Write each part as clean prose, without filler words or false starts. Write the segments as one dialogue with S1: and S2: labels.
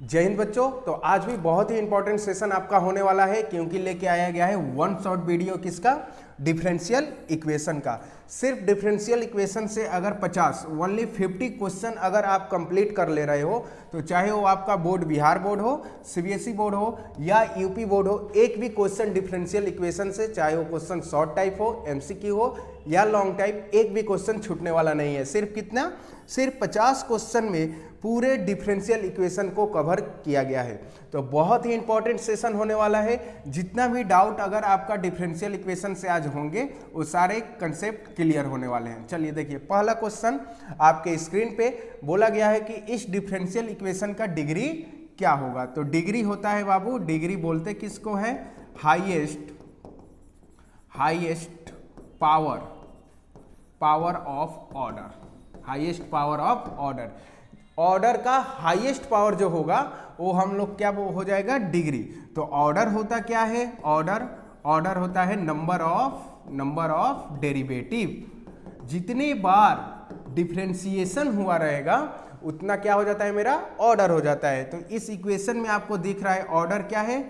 S1: जय हिंद बच्चों। तो आज भी बहुत ही इंपॉर्टेंट सेशन आपका होने वाला है, क्योंकि लेके आया गया है वन शॉट वीडियो किसका, डिफरेंशियल इक्वेशन का। सिर्फ डिफरेंशियल इक्वेशन से अगर 50 ओनली 50 क्वेश्चन अगर आप कंप्लीट कर ले रहे हो, तो चाहे वो आपका बोर्ड बिहार बोर्ड हो, सीबीएसई बोर्ड हो या यूपी बोर्ड हो, एक भी क्वेश्चन डिफरेंशियल इक्वेशन से, चाहे वो क्वेश्चन शॉर्ट टाइप हो, एमसीक्यू हो या लॉन्ग टाइप, एक भी क्वेश्चन छूटने वाला नहीं है। सिर्फ कितना, सिर्फ 50 क्वेश्चन में पूरे डिफरेंशियल इक्वेशन को कवर किया गया है। तो बहुत ही इंपॉर्टेंट सेशन होने वाला है। जितना भी डाउट अगर आपका डिफरेंशियल इक्वेशन से आज होंगे, वो सारे कंसेप्ट क्लियर होने वाले हैं। चलिए देखिए, पहला क्वेश्चन आपके स्क्रीन पे बोला गया है कि इस डिफरेंशियल इक्वेशन का डिग्री क्या होगा। तो डिग्री होता है बाबू, डिग्री बोलते किसको है, highest power of order, highest power of order. Order का हाईएस्ट पावर जो होगा वो हम लोग क्या वो हो जाएगा, डिग्री। तो ऑर्डर होता क्या है, ऑर्डर होता है नंबर ऑफ डेरिवेटिव। जितनी बार डिफरेंशिएशन हुआ रहेगा उतना क्या हो जाता है, मेरा ऑर्डर हो जाता है। तो इस इक्वेशन में आपको दिख रहा है ऑर्डर क्या है,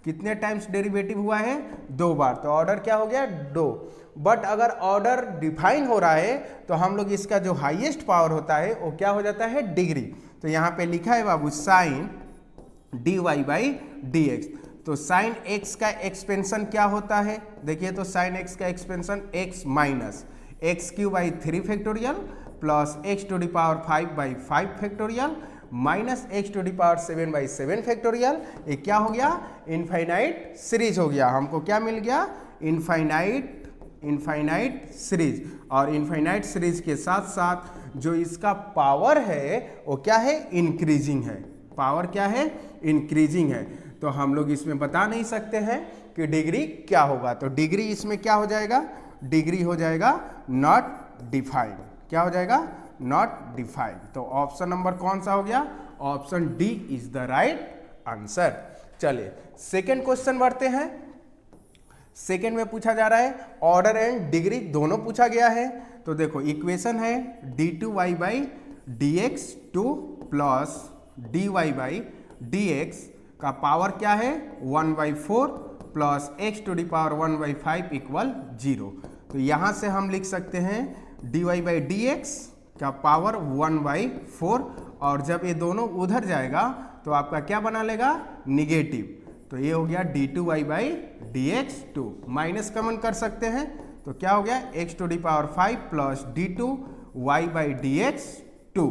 S1: कितने टाइम्स डेरिवेटिव हुआ है, 2 बार। तो ऑर्डर क्या हो गया, 2। बट अगर ऑर्डर डिफाइन हो रहा है तो हम लोग इसका जो हाईएस्ट पावर होता है वो क्या हो जाता है, डिग्री। तो यहाँ पे लिखा है बाबू साइन dy/dx। तो साइन x का एक्सपेंशन क्या होता है, देखिए तो साइन x का expansion x minus x³ 3 plus x⁵5 factorial minus x⁷7 factorial. ये क्या हो गया, इनफाइनाइट सीरीज हो गया। हमको क्या मिल गया, इनफाइनाइट सीरीज। और इनफाइनाइट सीरीज के साथ साथ जो इसका पावर है वो क्या है, इंक्रीजिंग है। पावर क्या है, इंक्रीजिंग है। तो हम लोग इसमें बता नहीं सकते हैं कि डिग्री क्या होगा। तो डिग्री इसमें क्या हो जाएगा, डिग्री हो जाएगा नॉट डिफाइंड। क्या हो जाएगा, नॉट डिफाइंड। तो ऑप्शन नंबर कौन सा हो गया, option D is the right answer. चलिए सेकेंड क्वेश्चन बढ़ते हैं। सेकेंड में पूछा जा रहा है ऑर्डर एंड डिग्री दोनों पूछा गया है। तो देखो इक्वेशन है d2y/dx2 प्लस dy/dx का पावर क्या है, 1/4 प्लस x⁵1/5 = 0। तो यहाँ से हम लिख सकते हैं dy/dx का पावर 1/4, और जब ये दोनों उधर जाएगा तो आपका क्या बना लेगा, निगेटिव। तो ये हो गया d2y/dx2, माइनस कॉमन कर सकते हैं तो क्या हो गया, x⁵5 प्लस d2y/dx2।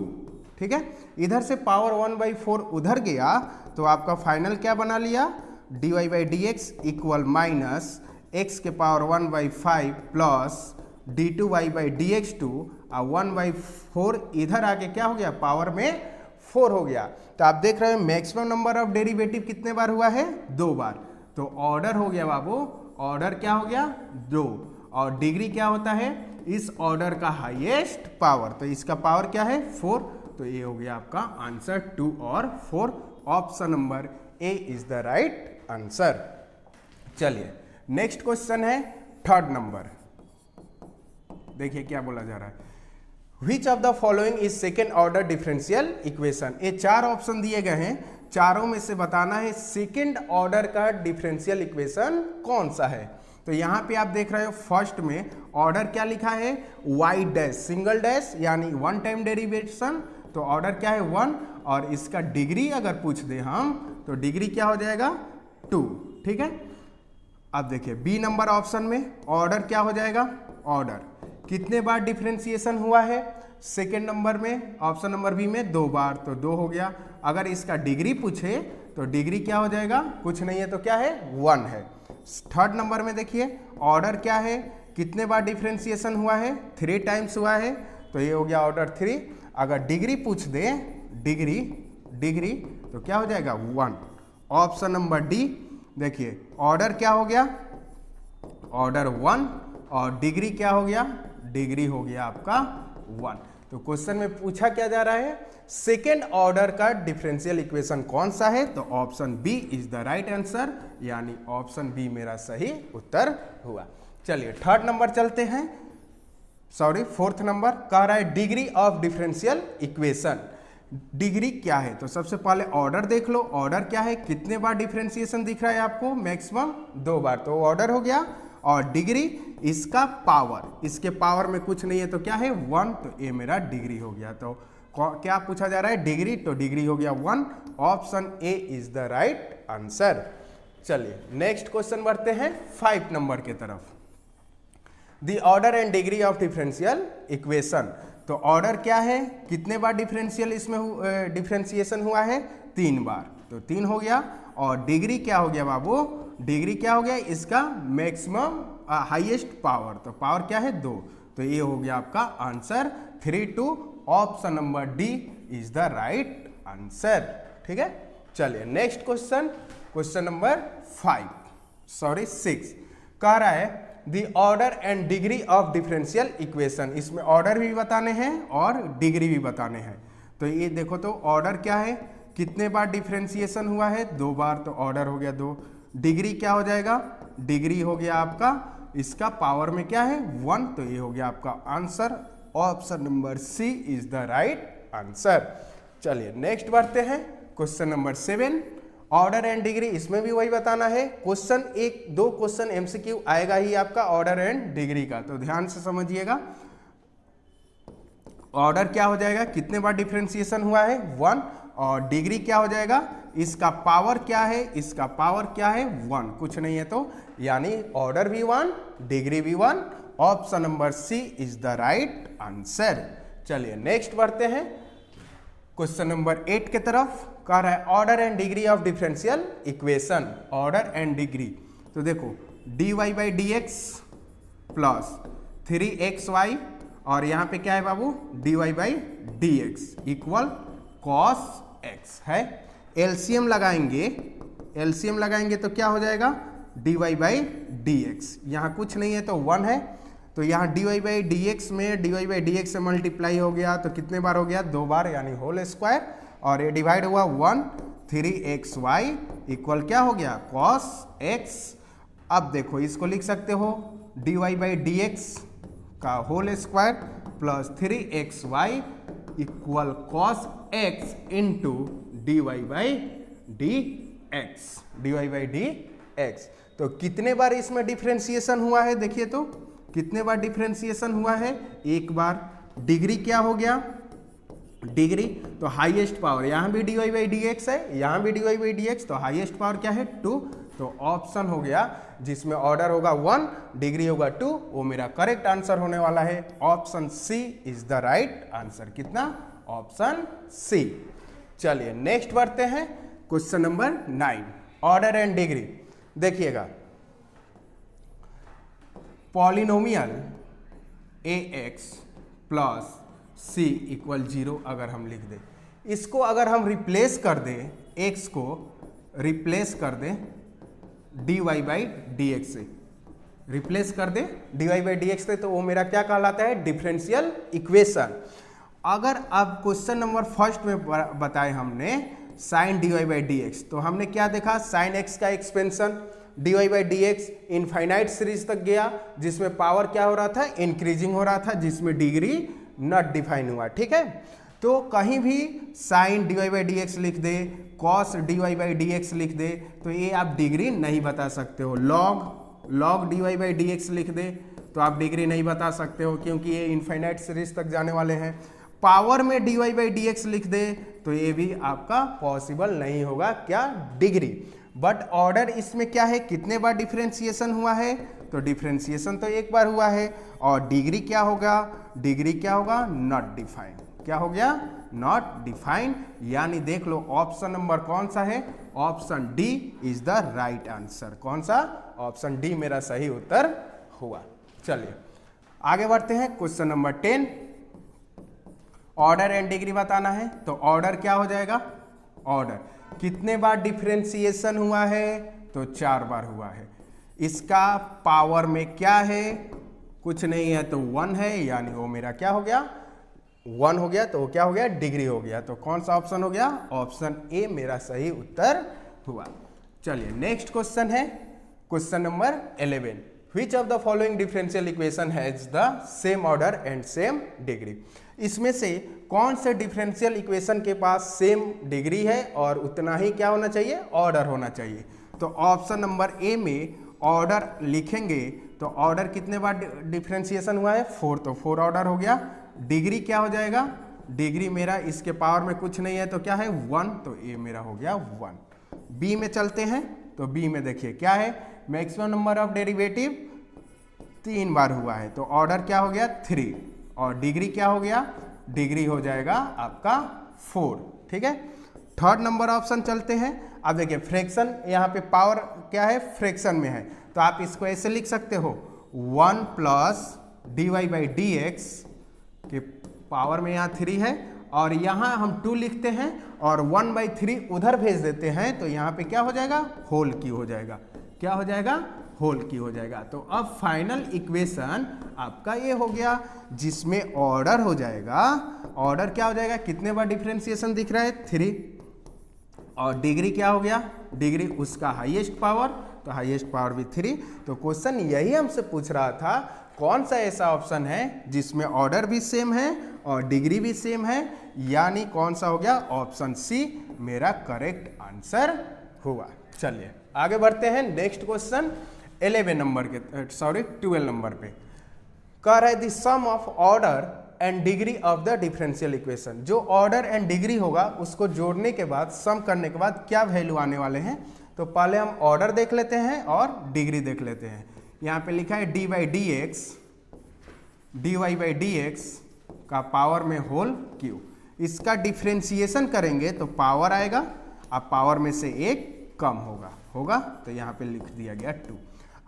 S1: ठीक है, इधर से पावर 1/4 उधर गया तो आपका फाइनल क्या बना लिया, dy/dx equal minus x⁵1/5 plus d2y/dx2 और 1/4 इधर आके क्या हो गया, पावर में 4 हो गया। तो आप देख रहे हैं मैक्सिमम नंबर ऑफ डेरिवेटिव कितने बार हुआ है, 2 बार। तो ऑर्डर हो गया बाबू, ऑर्डर क्या हो गया, 2। और डिग्री क्या होता है, इस ऑर्डर का हाईएस्ट पावर। तो इसका पावर क्या है, 4। तो ये हो गया आपका आंसर 2 और 4। Option number A is the right answer. चलिए नेक्स्ट क्वेश्चन है थर्ड नंबर। देखिए क्या बोला जा रहा है, Which of the following is second order differential equation। ये 4 ऑप्शन दिए गए हैं, चारों में से बताना है सेकेंड ऑर्डर का डिफरेंशियल इक्वेशन कौन सा है। तो यहाँ पे आप देख रहे हो फर्स्ट में ऑर्डर क्या लिखा है, y' सिंगल डैश यानी 1 टाइम डेरिवेशन। तो ऑर्डर क्या है, 1। और इसका डिग्री अगर पूछ दे हम तो डिग्री क्या हो जाएगा, 2। ठीक है, अब देखिए बी नंबर ऑप्शन में ऑर्डर क्या हो जाएगा, ऑर्डर कितने बार डिफरेंशिएशन हुआ है, सेकेंड नंबर में ऑप्शन नंबर बी में 2 बार। तो 2 हो गया। अगर इसका डिग्री पूछे तो डिग्री क्या हो जाएगा, कुछ नहीं है तो क्या है, 1 है। थर्ड नंबर में देखिए ऑर्डर क्या है, कितने बार डिफरेंशिएशन हुआ है, 3 टाइम्स हुआ है। तो ये हो गया ऑर्डर 3। अगर डिग्री पूछ दे, डिग्री तो क्या हो जाएगा, 1। ऑप्शन नंबर डी देखिए ऑर्डर क्या हो गया, ऑर्डर 1, और डिग्री क्या हो गया, डिग्री हो गया आपका 1। तो क्वेश्चन में पूछा क्या जा रहा है, सेकेंड ऑर्डर का डिफरेंशियल इक्वेशन कौन सा है। तो option B is the right answer, यानी ऑप्शन बी मेरा सही उत्तर हुआ। चलिए थर्ड नंबर चलते हैं, फोर्थ नंबर कह रहा है degree of differential equation. Degree क्या है, तो सबसे पहले ऑर्डर देख लो। ऑर्डर क्या है, कितने बार डिफरेंशिएशन दिख रहा है आपको, मैक्सिमम 2 बार, तो ऑर्डर हो गया। और डिग्री इसका पावर, इसके पावर में कुछ नहीं है तो क्या है 1, तो ये मेरा डिग्री हो गया। तो क्या पूछा जा रहा है, डिग्री, तो डिग्री हो गया 1। Option A is the right answer. चलिए नेक्स्ट क्वेश्चन बढ़ते हैं 5 नंबर के तरफ। The order and degree of differential equation. तो ऑर्डर क्या है, कितने बार डिफरेंशियल इसमें डिफरेंशिएशन हुआ है, 3 बार, तो 3 हो गया। और डिग्री क्या हो गया बाबू, डिग्री क्या हो गया, इसका मैक्सिमम हाईएस्ट पावर, तो पावर क्या है 2, तो ये हो गया आपका answer 3-2। Option number D is the right answer. ठीक है, चलिए नेक्स्ट क्वेश्चन, क्वेश्चन नंबर 6 कह रहा है the order and degree of differential equation. इसमें ऑर्डर भी बताने हैं और डिग्री भी बताने हैं। तो ये देखो, तो ऑर्डर क्या है, कितने बार डिफरेंशिएशन हुआ है, 2 बार, तो ऑर्डर हो गया 2। डिग्री क्या हो जाएगा, डिग्री हो गया आपका, इसका पावर में क्या है 1, तो ये हो गया आपका answer. Option number C is the right answer. चलिए नेक्स्ट बढ़ते हैं, question number 7। Order and degree, इसमें भी वही बताना है। क्वेश्चन 1-2 क्वेश्चन एमसीक्यू आएगा ही आपका ऑर्डर एंड डिग्री का, तो ध्यान से समझिएगा। ऑर्डर क्या हो जाएगा, कितने बार डिफरेंशिएशन हुआ है 1, और डिग्री क्या हो जाएगा, इसका पावर क्या है, इसका पावर क्या है 1, कुछ नहीं है तो, यानी ऑर्डर भी 1, डिग्री भी 1। Option number C is the right answer. चलिए नेक्स्ट बढ़ते हैं क्वेश्चन नंबर 8 के तरफ। कह रहा है order and degree of differential equation, order and degree. तो देखो dy by D x plus 3xy, और यहाँ पे क्या है बाबू, dy by D x equal cos x है। एलसीएम लगाएंगे तो क्या हो जाएगा, dy बाई डी एक्स, यहाँ कुछ नहीं है तो 1 है, तो यहाँ dy बाई डी एक्स में dy बाई डी एक्स से मल्टीप्लाई हो गया, तो कितने बार हो गया, 2 बार, यानी होल स्क्वायर, और ये डिवाइड हुआ 1, 3xy इक्वल क्या हो गया, cos x। अब देखो इसको लिख सकते हो dy बाई डी एक्स का whole square plus 3xy equal cos x into dy by D x. तो कितने बार इसमें डिफरेंशिएशन हुआ है, देखिए तो कितने बार डिफरेंशिएशन हुआ है, 1 बार। डिग्री क्या हो गया, डिग्री तो हाईएस्ट पावर, यहाँ भी dy बाई डी एक्स है, यहाँ भी dy बाई डी एक्स, तो हाईएस्ट पावर क्या है 2, तो ऑप्शन हो गया जिसमें ऑर्डर होगा 1, डिग्री होगा 2, वो मेरा करेक्ट आंसर होने वाला है। Option C is the right answer. कितना, ऑप्शन सी। चलिए नेक्स्ट बढ़ते हैं question number 9, order and degree. देखिएगा polynomial ax plus c equal 0 अगर हम लिख दें, इसको अगर हम रिप्लेस कर दें, x को रिप्लेस कर दें dy बाई डी एक्स से, रिप्लेस कर दें dy बाई डी एक्स से, तो वो मेरा क्या कहलाता है, डिफरेंशियल इक्वेशन। अगर अब क्वेश्चन नंबर फर्स्ट में बताए हमने sine dy by D x, तो हमने क्या देखा, साइन x का expansion dy by D x infinite series तक गया, जिसमें पावर क्या हो रहा था, इंक्रीजिंग हो रहा था, जिसमें डिग्री नॉट डिफाइन हुआ। ठीक है, तो कहीं भी sine dy by D x लिख दे, cos dy by D x लिख दे, तो ये आप डिग्री नहीं बता सकते हो। Log dy by D x लिख दे तो आप डिग्री नहीं बता सकते हो, क्योंकि ये इनफाइनाइट सीरीज तक जाने वाले हैं। पावर में dy बाई डी एक्स लिख दे तो ये भी आपका पॉसिबल नहीं होगा, क्या, डिग्री। बट ऑर्डर इसमें क्या है, कितने बार डिफरेंशिएशन हुआ है, तो डिफरेंशिएशन तो 1 बार हुआ है। और डिग्री क्या होगा, डिग्री क्या होगा, नॉट डिफाइन। क्या हो गया, नॉट डिफाइन, यानी देख लो ऑप्शन नंबर कौन सा है, option D is the right answer. कौन सा, ऑप्शन डी मेरा सही उत्तर हुआ। चलिए आगे बढ़ते हैं question number 10, order and degree बताना है। तो ऑर्डर क्या हो जाएगा, ऑर्डर कितने बार डिफरेंशिएशन हुआ है, तो 4 बार हुआ है। इसका पावर में क्या है, कुछ नहीं है तो 1 है, यानी वो मेरा क्या हो गया, 1 हो गया, तो वो क्या हो गया, डिग्री हो गया। तो कौन सा ऑप्शन हो गया, ऑप्शन ए मेरा सही उत्तर हुआ। चलिए नेक्स्ट क्वेश्चन है question number 11, which of the following differential equation has the same order and same degree. इसमें से कौन से डिफरेंशियल इक्वेशन के पास सेम डिग्री है और उतना ही क्या होना चाहिए, ऑर्डर होना चाहिए। तो ऑप्शन नंबर ए में ऑर्डर लिखेंगे तो ऑर्डर कितने बार डिफरेंशिएशन हुआ है, 4, तो 4 ऑर्डर हो गया। डिग्री क्या हो जाएगा, डिग्री मेरा इसके पावर में कुछ नहीं है तो क्या है 1, तो ए मेरा हो गया 1। बी में चलते हैं तो बी में देखिए क्या है, मैक्सिमम नंबर ऑफ डेरिवेटिव 3 बार हुआ है तो ऑर्डर क्या हो गया 3, और डिग्री क्या हो गया, डिग्री हो जाएगा आपका 4। ठीक है, थर्ड नंबर ऑप्शन चलते हैं। अब देखिए फ्रैक्शन, यहाँ पे पावर क्या है, फ्रैक्शन में है तो आप इसको ऐसे लिख सकते हो 1 प्लस dy/dx के पावर में यहाँ 3 है और यहाँ हम 2 लिखते हैं और 1/3 उधर भेज देते हैं तो यहाँ पे क्या हो जाएगा, होल की हो जाएगा। क्या हो जाएगा, होल की हो जाएगा। तो अब फाइनल इक्वेशन आपका ये हो गया जिसमें ऑर्डर हो जाएगा, ऑर्डर क्या हो जाएगा, कितने बार डिफरेंशिएशन दिख रहा है 3, और डिग्री क्या हो गया, डिग्री उसका हाईएस्ट पावर, तो हाईएस्ट पावर भी 3। तो क्वेश्चन यही हमसे पूछ रहा था कौन सा ऐसा ऑप्शन है जिसमें ऑर्डर भी सेम है और डिग्री भी सेम है, यानी कौन सा हो गया, ऑप्शन सी मेरा करेक्ट आंसर हुआ। चलिए आगे बढ़ते हैं नेक्स्ट क्वेश्चन 12 नंबर पे। कह रहा है the sum of order and degree of the differential equation. जो ऑर्डर एंड डिग्री होगा उसको जोड़ने के बाद, सम करने के बाद क्या वैल्यू आने वाले हैं। तो पहले हम ऑर्डर देख लेते हैं और डिग्री देख लेते हैं। यहाँ पे लिखा है dy/dx का पावर में होल क्यू। इसका डिफरेंशिएशन करेंगे तो पावर आएगा, अब पावर में से 1 कम होगा तो यहाँ पे लिख दिया गया 2।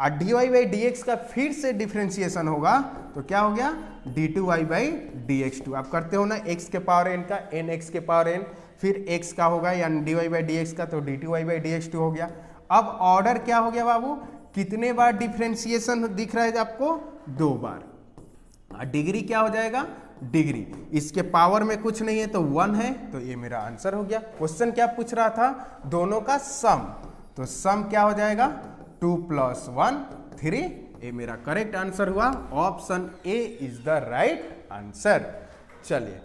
S1: और dy/dx का फिर से डिफरेंशिएशन होगा तो क्या हो गया, d2y/dx2। आप करते हो ना x के पावर n का nx के पावर n, फिर x का होगा यानी dy/dx का, तो d2y/dx2 हो गया। अब ऑर्डर क्या हो गया बाबू, कितने बार डिफरेंशिएशन दिख रहा है आपको, 2 बार। और डिग्री क्या हो जाएगा, डिग्री इसके पावर में कुछ नहीं है तो 1 है, तो ये मेरा आंसर हो गया। क्वेश्चन क्या पूछ रहा था, दोनों का सम, तो सम क्या हो जाएगा 2 + 1 3, ये मेरा करेक्ट आंसर हुआ। Option A is the right answer. चलिए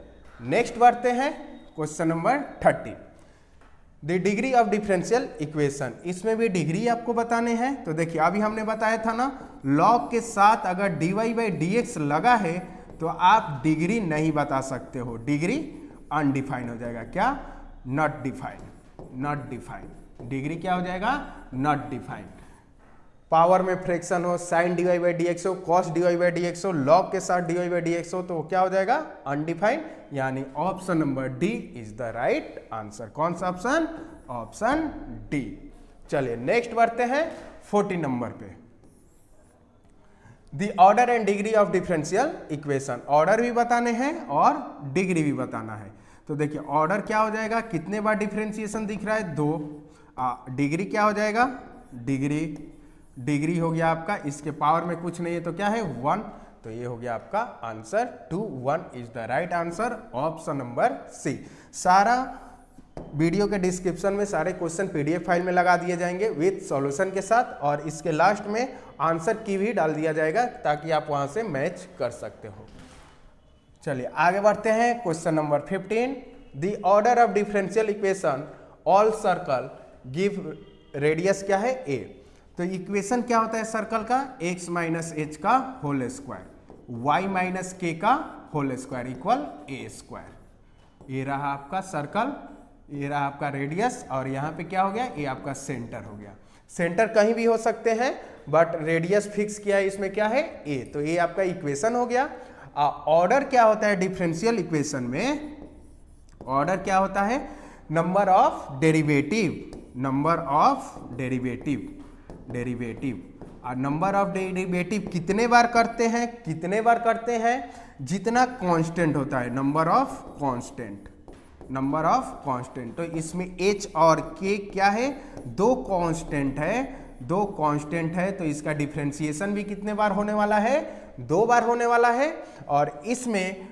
S1: नेक्स्ट बढ़ते हैं question number 30, the degree of differential equation. इसमें भी डिग्री आपको बताने हैं। तो देखिए अभी हमने बताया था ना, लॉग के साथ अगर dy/dx लगा है तो आप डिग्री नहीं बता सकते हो, डिग्री अनडिफाइंड हो जाएगा। क्या, नॉट डिफाइंड। डिग्री क्या हो जाएगा, नॉट डिफाइंड। पावर में फ्रैक्शन हो, साइन dy/dx हो, कॉस dy/dx हो, लॉग के साथ dy/dx हो, तो क्या हो जाएगा, अनडिफाइंड, यानी option number D is the right answer. कौन सा ऑप्शन, ऑप्शन डी। चलिए नेक्स्ट बढ़ते हैं 40 नंबर पे, the order and degree of differential equation. Order भी बताने हैं और डिग्री भी बताना है। तो देखिए ऑर्डर क्या हो जाएगा, कितने बार डिफरेंशिएशन दिख रहा है, 2। डिग्री क्या हो जाएगा, डिग्री हो गया आपका, इसके पावर में कुछ नहीं है तो क्या है 1, तो ये हो गया आपका answer 2 1 is the right answer, option number C. सारा वीडियो के डिस्क्रिप्शन में सारे क्वेश्चन पीडीएफ फाइल में लगा दिए जाएंगे विथ सॉल्यूशन के साथ, और इसके लास्ट में आंसर की भी डाल दिया जाएगा ताकि आप वहां से मैच कर सकते हो। चलिए आगे बढ़ते हैं question number 15, the order of differential equation all circle give radius क्या है, a। तो इक्वेशन क्या होता है सर्कल का, x - h का होल स्क्वायर, y - k का होल स्क्वायर इक्वल a²। ये रहा आपका सर्कल, ये रहा आपका रेडियस, और यहाँ पे क्या हो गया, ये आपका सेंटर हो गया। सेंटर कहीं भी हो सकते हैं बट रेडियस फिक्स किया है, इसमें क्या है a, तो ये आपका इक्वेशन हो गया। ऑर्डर क्या होता है डिफरेंशियल इक्वेशन में, ऑर्डर क्या होता है, नंबर ऑफ डेरिवेटिव और नंबर ऑफ डेरिवेटिव कितने बार करते हैं, जितना कांस्टेंट होता है, नंबर ऑफ कांस्टेंट। तो इसमें h और k क्या है, 2 कांस्टेंट है, तो इसका डिफरेंशिएशन भी कितने बार होने वाला है, 2 बार होने वाला है, और इसमें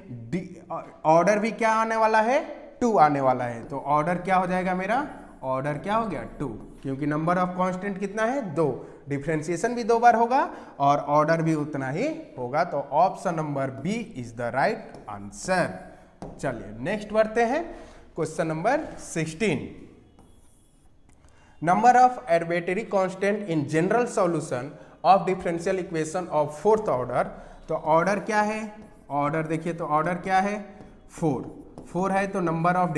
S1: ऑर्डर भी क्या आने वाला है, 2 आने वाला है। तो ऑर्डर क्या हो जाएगा मेरा, ऑर्डर क्या हो गया 2, क्योंकि नंबर ऑफ कांस्टेंट कितना है 2, डिफरेंशिएशन भी 2 बार होगा और ऑर्डर भी उतना ही होगा। तो option number B is the right answer. चलिए नेक्स्ट बढ़ते हैं, question number 16। Number of arbitrary constant in general solution of differential equation of fourth order. तो ऑर्डर क्या है, ऑर्डर देखिए तो ऑर्डर क्या है 4 है, तो नंबर ऑफ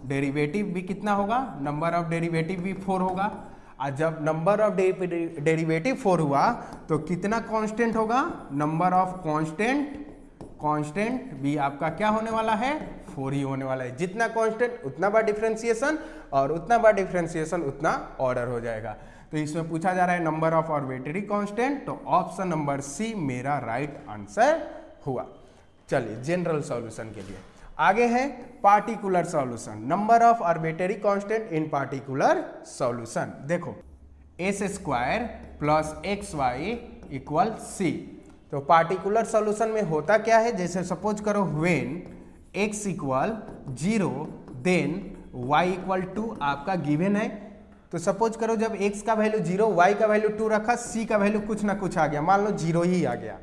S1: डेरिवेटिव भी कितना होगा, नंबर ऑफ डेरिवेटिव भी 4 होगा। और जब नंबर ऑफ डेरिवेटिव 4 हुआ तो कितना कांस्टेंट होगा, नंबर ऑफ कांस्टेंट भी आपका क्या होने वाला है 4 ही होने वाला है। जितना कांस्टेंट उतना बार डिफरेंशिएशन और उतना बार डिफरेंशिएशन उतना ऑर्डर हो जाएगा। तो इसमें पूछा जा रहा है नंबर ऑफ आर्बिट्रेरी कांस्टेंट, तो ऑप्शन नंबर सी मेरा राइट आंसर हुआ। चलिए जनरल सॉल्यूशन के लिए आगे है particular solution, number of arbitrary constant in particular solution. देखो s² plus xy equal c। तो पार्टिकुलर सॉल्यूशन में होता क्या है, जैसे सपोज करो when x equal 0 then y equal 2 आपका गिवन है। तो सपोज करो जब x का वैल्यू 0, y का वैल्यू 2 रखा, c का वैल्यू कुछ ना कुछ आ गया, मान लो 0 ही आ गया।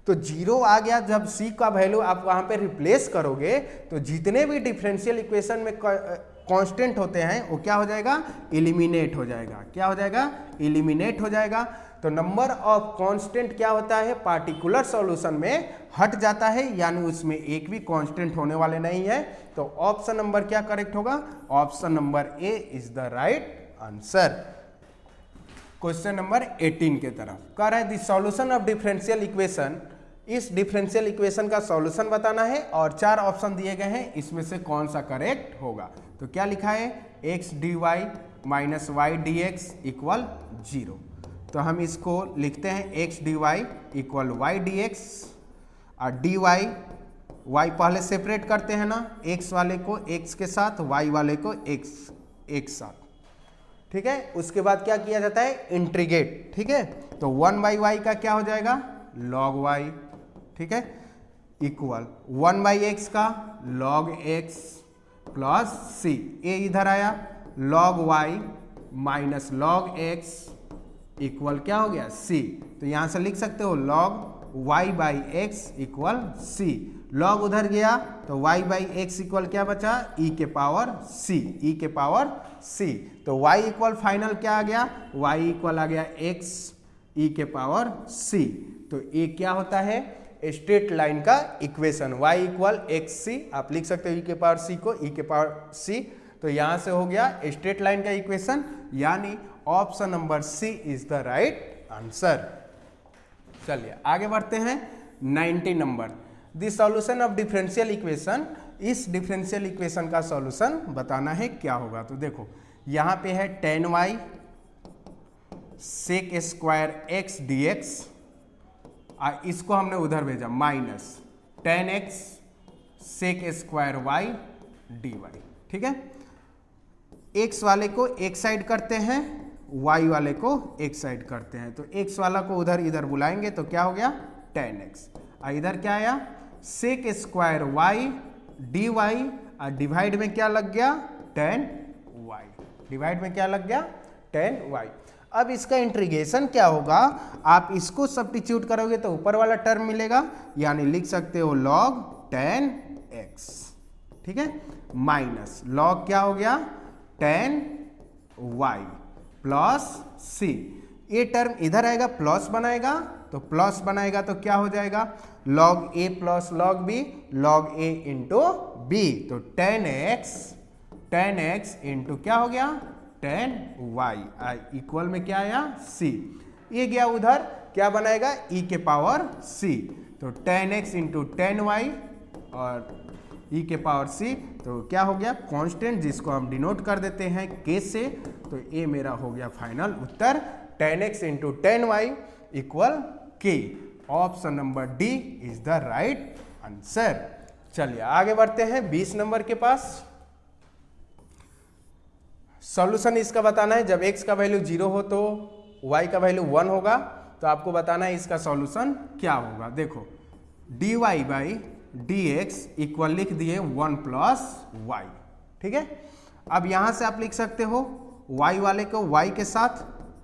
S1: तो 0 आ गया, जब c का वैल्यू आप वहां पे रिप्लेस करोगे तो जितने भी डिफरेंशियल इक्वेशन में कांस्टेंट होते हैं वो क्या हो जाएगा, एलिमिनेट हो जाएगा। क्या हो जाएगा, एलिमिनेट हो जाएगा। तो नंबर ऑफ कांस्टेंट क्या होता है पार्टिकुलर सॉल्यूशन में हट जाता है, यानी उसमें एक भी कांस्टेंट होने वाले नहीं है। तो ऑप्शन नंबर क्या करेक्ट होगा, option number A is the right answer. Question number 18 के तरफ कह रहा है the solution of differential equation. इस डिफरेंशियल इक्वेशन का सॉल्यूशन बताना है और 4 ऑप्शन दिए गए हैं, इसमें से कौन सा करेक्ट होगा। तो क्या लिखा है, x dy minus y dx equal 0। तो हम इसको लिखते हैं x dy equal y dx और dy y पहले सेपरेट करते हैं ना, x वाले को x के साथ, y वाले को x एक साथ, ठीक है। उसके बाद क्या किया जाता है, इंटीग्रेट, ठीक है। तो 1/y का क्या हो जाएगा, log y, ठीक है, इक्वल 1/x का log x plus c, a इधर आया log y minus log x equal क्या हो गया c। तो यहां से लिख सकते हो log y/x equal c। log उधर गया तो y/x इक्वल क्या बचा, e के पावर c। तो y इक्वल फाइनल क्या आ गया, y इक्वल आ गया x e के पावर c। तो ये क्या होता है, स्ट्रेट लाइन का इक्वेशन, y इक्वल xc आप लिख सकते हो e के पावर c को e के पावर c। तो यहां से हो गया स्ट्रेट लाइन का इक्वेशन, यानी option number C is the right answer. चलिए आगे बढ़ते हैं 90 number, the solution of differential equation. इस डिफरेंशियल इक्वेशन का सॉल्यूशन बताना है क्या होगा। तो देखो यहां पे है tan y sec² x dx, इसको हमने उधर भेजा minus tan x sec² y dy, ठीक है। x वाले को एक साइड करते हैं, y वाले को एक साइड करते हैं। तो x वाला को उधर इधर बुलाएंगे तो क्या हो गया tan x, इधर क्या आया sec² y dy, और डिवाइड में क्या लग गया tan y, डिवाइड में क्या लग गया tan y। अब इसका इंटीग्रेशन क्या होगा, आप इसको सब्स्टिट्यूट करोगे तो ऊपर वाला टर्म मिलेगा, यानी लिख सकते हो log tan x, ठीक है, माइनस log क्या हो गया tan y प्लस c। ये टर्म इधर आएगा प्लस बनाएगा, तो प्लस बनाएगा तो क्या हो जाएगा log a plus log b, log a into b। तो tan x इंटू क्या हो गया tan y, इक्वल में क्या आया c। ये गया उधर क्या बनाएगा e के पावर c। तो tan x into tan y और e के पावर c, तो क्या हो गया कांस्टेंट, जिसको हम डिनोट कर देते हैं k से। तो ये मेरा हो गया final Uttar, tan x into tan y equal k। Option number D is the right answer. चलिए आगे बढ़ते हैं 20 नंबर के पास। सॉल्यूशन इसका बताना है, जब x का वैल्यू 0 हो तो y का वैल्यू 1 होगा। तो आपको बताना है इसका सॉल्यूशन क्या होगा। देखो dy/dx इक्वल लिख दिए 1 + y, ठीक है। अब यहाँ से आप लिख सकते हो y वाले को y के साथ,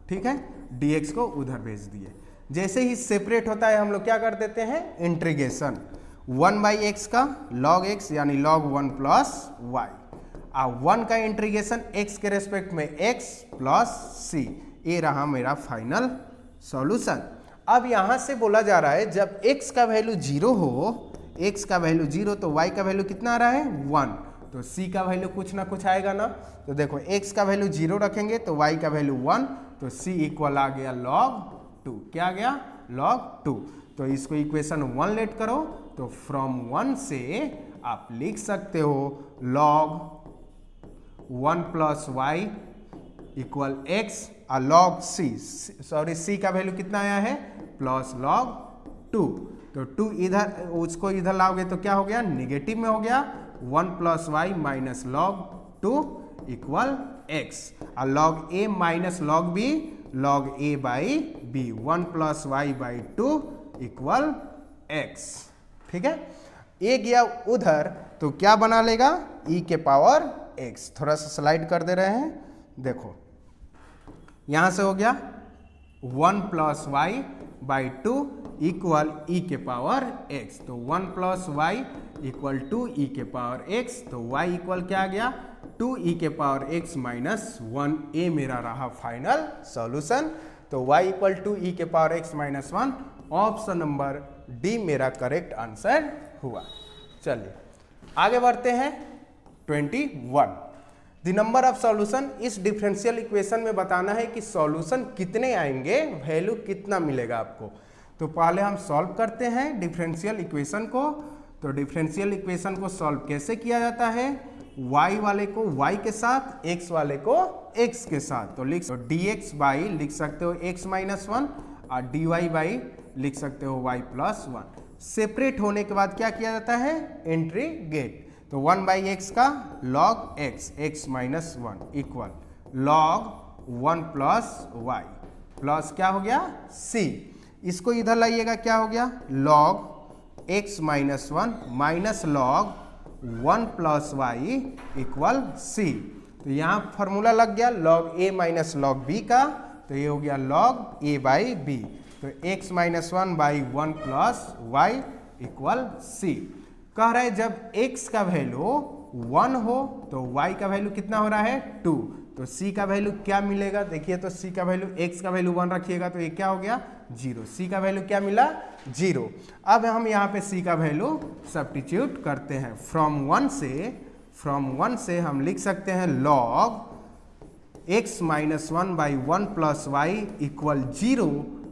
S1: ठीक है, dx को उधर भेज दिए। जैसे ही सेपरेट होता है हम लोग क्या कर देते हैं, इंटीग्रेशन 1/x का log x यानी log 1 प्लस y, 1 का इंटीग्रेशन x के रेस्पेक्ट में x प्लस c, ये रहा मेरा फाइनल सॉल्यूशन। अब यहाँ से बोला जा रहा है जब x का वैल्यू 0 हो, x का वैल्यू 0 तो y का वैल्यू कितना आ रहा है 1, तो c का वैल्यू कुछ ना कुछ आएगा ना। तो देखो x का वैल्यू 0 रखेंगे तो y का वैल्यू 1, तो c इक्वल आ गया log 2, क्या आ गया log 2। तो इसको इक्वेशन 1 लेट करो, तो फ्रॉम 1 से आप लिख सकते हो log 1 plus y equal x और log c, सॉरी c का वैल्यू कितना आया है प्लस log 2, तो 2 इधर उसको इधर लाओगे तो क्या हो गया, निगेटिव में हो गया, 1 plus y minus log 2 equal x, और log a minus log b, log a by b, 1 plus y by 2 equal x, ठीक है। a गया उधर तो क्या बना लेगा, e के पावर x। थोड़ा सा स्लाइड कर दे रहे हैं, देखो यहां से हो गया 1 plus y by 2 equal E के पावर x, तो 1 प्लस वाई इक्वल 2 ई के पावर x, तो y इक्वल क्या आ गया 2 ई के पावर x माइनस 1, ए मेरा रहा फाइनल सॉल्यूशन। तो y इक्वल 2 ई के power x minus 1, option number D मेरा करेक्ट आंसर हुआ। चलिए आगे बढ़ते हैं 21। द नंबर ऑफ सॉल्यूशन, इस डिफरेंशियल इक्वेशन में बताना है कि सॉल्यूशन कितने आएंगे, वैल्यू कितना मिलेगा आपको। तो पहले हम सॉल्व करते हैं डिफरेंशियल इक्वेशन को। तो डिफरेंशियल इक्वेशन को सॉल्व कैसे किया जाता है, y वाले को y के साथ, x वाले को x के साथ, तो लिख dx बाई लिख सकते हो x माइनस 1 और dy बाई लिख सकते हो y प्लस 1। सेपरेट होने के बाद क्या किया जाता है, इंटीग्रेट, तो 1/x का log x minus 1 equal log 1 plus y plus क्या हो गया c, इसको इधर लाइएगा क्या हो गया log x minus 1 minus log 1 plus y equal c। तो यहाँ फॉर्मूला लग गया log a minus log b का, तो ये हो गया log a बाई b, तो x minus 1 by 1 plus y equal c। कह रहा है जब x का वैल्यू 1 हो तो y का वैल्यू कितना हो रहा है 2, तो c का वैल्यू क्या मिलेगा, देखिए तो c का वैल्यू, x का वैल्यू 1 रखिएगा तो ये क्या हो गया 0, c का वैल्यू क्या मिला 0। अब हम यहाँ पे c का वैल्यू सब्स्टिट्यूट करते हैं, फ्रॉम 1 से हम लिख सकते हैं log x minus 1 by 1 plus y equal 0।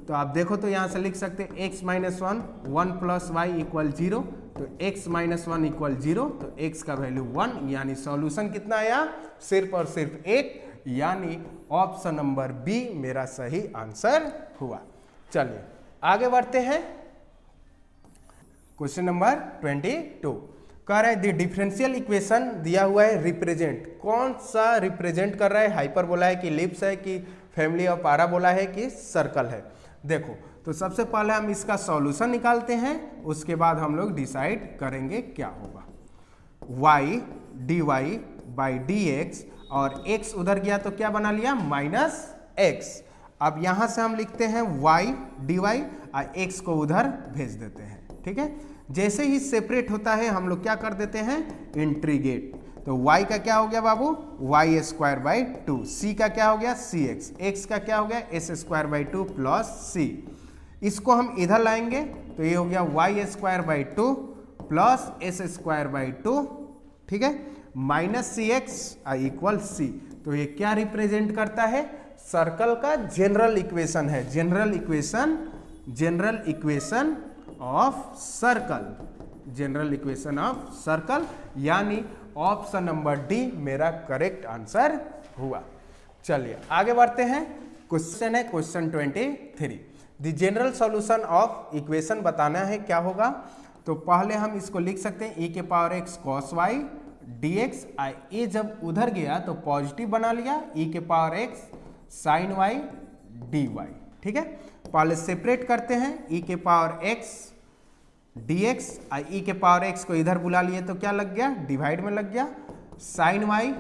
S1: तो आप देखो तो यहाँ से लिख सकते हैं x minus 1 plus y equal 0, तो x माइनस 1 इक्वल 0, तो x का वैल्यू 1, यानी सॉल्यूशन कितना आया, सिर्फ और सिर्फ 1, यानी ऑप्शन नंबर बी मेरा सही आंसर हुआ। चलिए आगे बढ़ते हैं क्वेश्चन नंबर 22। कह रहा है द डिफरेंशियल इक्वेशन दिया हुआ है, रिप्रेजेंट, कौन सा रिप्रेजेंट कर रहा है, हाइपरबोला है कि एलिप्स है कि फैमिली ऑफ पैराबोला है कि सर्कल है। देखो तो सबसे पहले हम इसका सॉल्यूशन निकालते हैं, उसके बाद हम लोग डिसाइड करेंगे क्या होगा। y dy बाई dx, और x उधर गया तो क्या बना लिया माइनस x। अब यहां से हम लिखते हैं y dy और x को उधर भेज देते हैं, ठीक है। जैसे ही सेपरेट होता है हम लोग क्या कर देते हैं, इंटीग्रेट, तो y का क्या हो गया बाबू y स्क्वायर बाई 2, c का क्या हो गया cx, x का क्या हो गया s square by 2 plus c। इसको हम इधर लाएंगे तो ये हो गया y square by 2 plus s square by 2, ठीक है, माइनस cx इक्वल c। तो ये क्या रिप्रेजेंट करता है, सर्कल का जनरल इक्वेशन है, जनरल इक्वेशन ऑफ सर्कल, यानी ऑप्शन नंबर डी मेरा करेक्ट आंसर हुआ। चलिए आगे बढ़ते हैं, क्वेश्चन है question 23। The general solution of equation बताना है क्या होगा। तो पहले हम इसको लिख सकते हैं e के power x cos y dx, ए जब उधर गया तो पॉजिटिव बना लिया, e के power x sin y dy, ठीक है। पहले सेपरेट करते हैं, e के पावर x dx, e के पावर x को इधर बुला लिए तो क्या लग गया, डिवाइड में लग गया, साइन वाई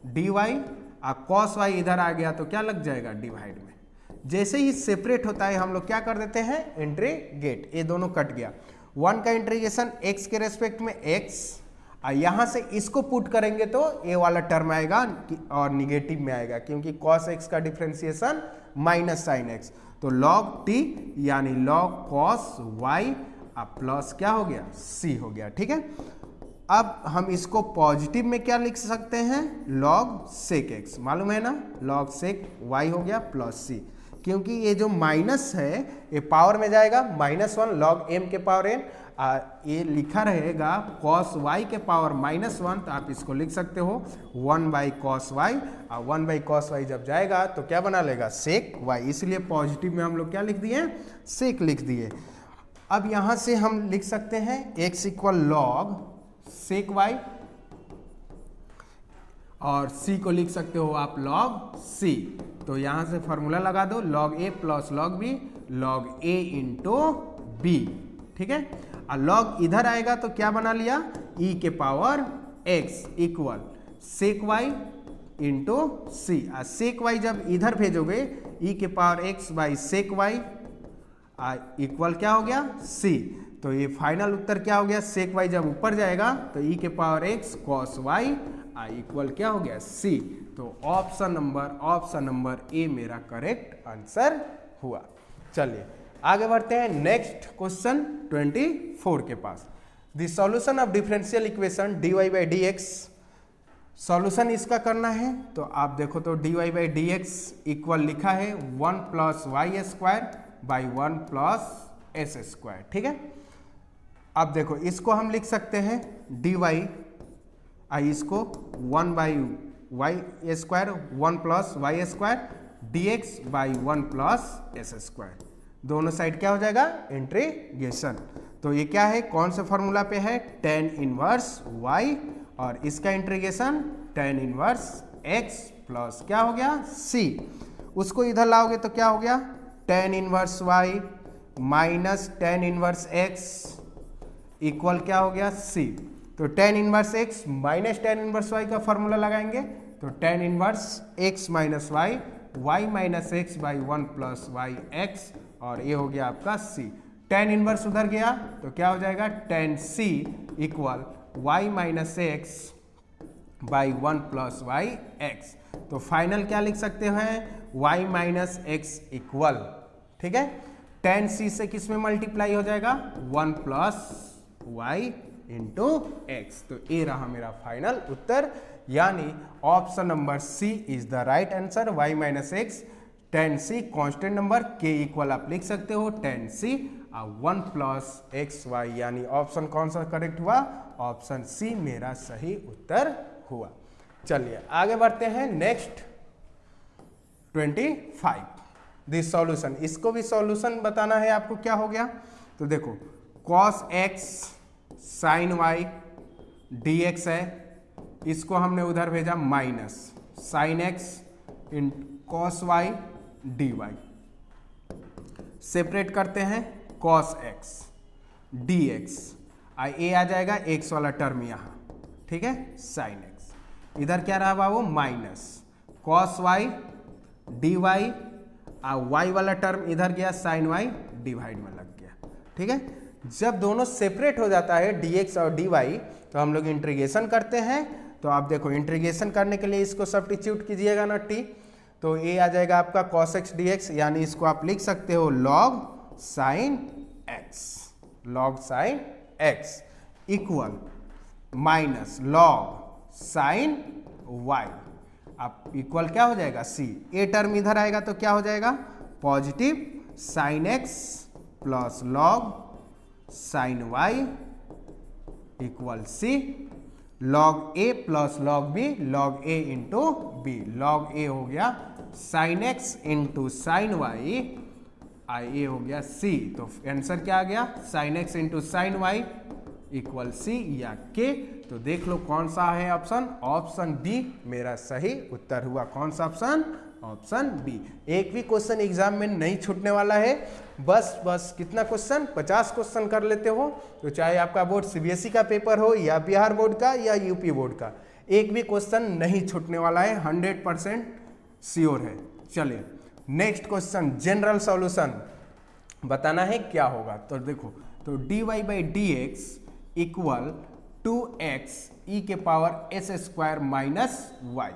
S1: डी वाई, और कॉस वाई इधर आ गया तो क्या लग जाएगा डिवाइड में। जैसे ही सेपरेट होता है हम लोग क्या कर देते हैं, इंटीग्रेट, ये दोनों कट गया। 1 का इंटीग्रेशन x के रेस्पेक्ट में x, और यहाँ से इसको पुट करेंगे तो ये वाला टर्म आएगा और निगेटिव में आएगा, क्योंकि cos x का डिफ्रेंसिएशन माइनस साइन x, तो log t यानी log cos y प्लस क्या हो गया, c हो गया। ठीक है, अब हम इसको पॉजिटिव में क्या लिख सकते हैं, log sec x, मालूम है ना, log sec y हो गया प्लस c, क्योंकि ये जो माइनस है ये पावर में जाएगा, -1 log m के पावर n, ये लिखा रहेगा cos y के पावर -1, तो आप इसको लिख सकते हो 1/cos y, और 1/cos y जब जाएगा तो क्या बना लेगा, sec y, इसलिए पॉजिटिव में हम लोग क्या लिख दिए, sec लिख दिए। अब यहाँ से हम लिख सकते हैं x equal log sec y, और c को लिख सकते हो आप log c, तो यहाँ से फॉर्मूला लगा दो, log a plus log b, log a into b। ठीक है, और log इधर आएगा तो क्या बना लिया, e के power x equal sec y into c, और sec y जब इधर भेजोगे e के power x by sec y equal क्या हो गया, c, तो ये फाइनल उत्तर क्या हो गया, sec y जब ऊपर जाएगा तो e के power x cos y equal क्या हो गया, c, तो ऑप्शन नंबर ए मेरा करेक्ट आंसर हुआ। चलिए आगे बढ़ते हैं नेक्स्ट क्वेश्चन 24 के पास। The solution of differential equation dy by D X, solution इसका करना है, तो आप देखो तो dy by D x equal लिखा है 1 plus Y square by 1 plus S square. ठीक है, अब देखो इसको हम लिख सकते हैं dy, इसको 1 by y square 1 plus Y square dx by 1 plus S square, दोनों साइड क्या हो जाएगा, इंटीग्रेशन। तो ये क्या है, कौन से फॉर्मूला पे है, tan इनवर्स y, और इसका integration tan inverse x plus क्या हो गया, c, उसको इधर लाओगे तो क्या हो गया, tan inverse y minus tan inverse x equal क्या हो गया, c, तो tan inverse x minus tan inverse y का फॉर्मूला लगाएंगे तो tan inverse x minus y minus x by 1 plus y x, और ये हो गया आपका c। tan इनवर्स उधर गया तो क्या हो जाएगा, tan c equal y minus x by 1 plus y x, तो फाइनल क्या लिख सकते हैं, y माइनस एक्स इक्वल, ठीक है, tan c से किस में मल्टीप्लाई हो जाएगा, 1 प्लस वाई इंटू एक्स, तो ये रहा मेरा फाइनल उत्तर, यानी option number C is the right answer, y minus x tan c constant number k equal आप लिख सकते हो tan c 1 plus x y, यानी ऑप्शन कौन सा करेक्ट हुआ, ऑप्शन सी मेरा सही उत्तर हुआ। चलिए आगे बढ़ते हैं नेक्स्ट 25 दिस सॉल्यूशन, इसको भी सॉल्यूशन बताना है आपको, क्या हो गया, तो देखो cos x sine Y D X है, इसको हमने उधर भेजा minus sine X in cos Y D Y, separate करते हैं कॉस एक्स डी एक्स, ए आ जाएगा एक्स वाला टर्म यहाँ, ठीक है, साइन एक्स, इधर क्या रहा बाबू minus cos Y D Y, Y वाला टर्म इधर गया साइन वाई डिवाइड में लग गया। ठीक है, जब दोनों सेपरेट हो जाता है dx और dy तो हम लोग इंटीग्रेशन करते हैं, तो आप देखो इंटीग्रेशन करने के लिए इसको सब्स्टिट्यूट कीजिएगा ना t, तो ये आ जाएगा आपका cos x dx, यानी इसको आप लिख सकते हो log sin x equal minus log sin y, आप इक्वल क्या हो जाएगा c, ए टर्म इधर आएगा तो क्या हो जाएगा positive sin x plus log sin y equal c, log a plus log b, log a into b, log a हो गया sin x into sin y, ये हो गया c, तो आंसर क्या आ गया sin x into sin y equal c या k, तो देख लो कौन सा है ऑप्शन, ऑप्शन डी मेरा सही उत्तर हुआ, कौन सा ऑप्शन, ऑप्शन बी। एक भी क्वेश्चन एग्जाम में नहीं छूटने वाला है, बस कितना क्वेश्चन, 50 क्वेश्चन कर लेते हो, तो चाहे आपका बोर्ड सीबीएसई का पेपर हो या बिहार बोर्ड का या यूपी बोर्ड का, एक भी क्वेश्चन नहीं छूटने वाला है, 100% श्योर है। चलिए नेक्स्ट क्वेश्चन, जनरल सॉल्यूशन बताना है क्या होगा। तो देखो, तो dy by D x equal 2x e के power s square minus y.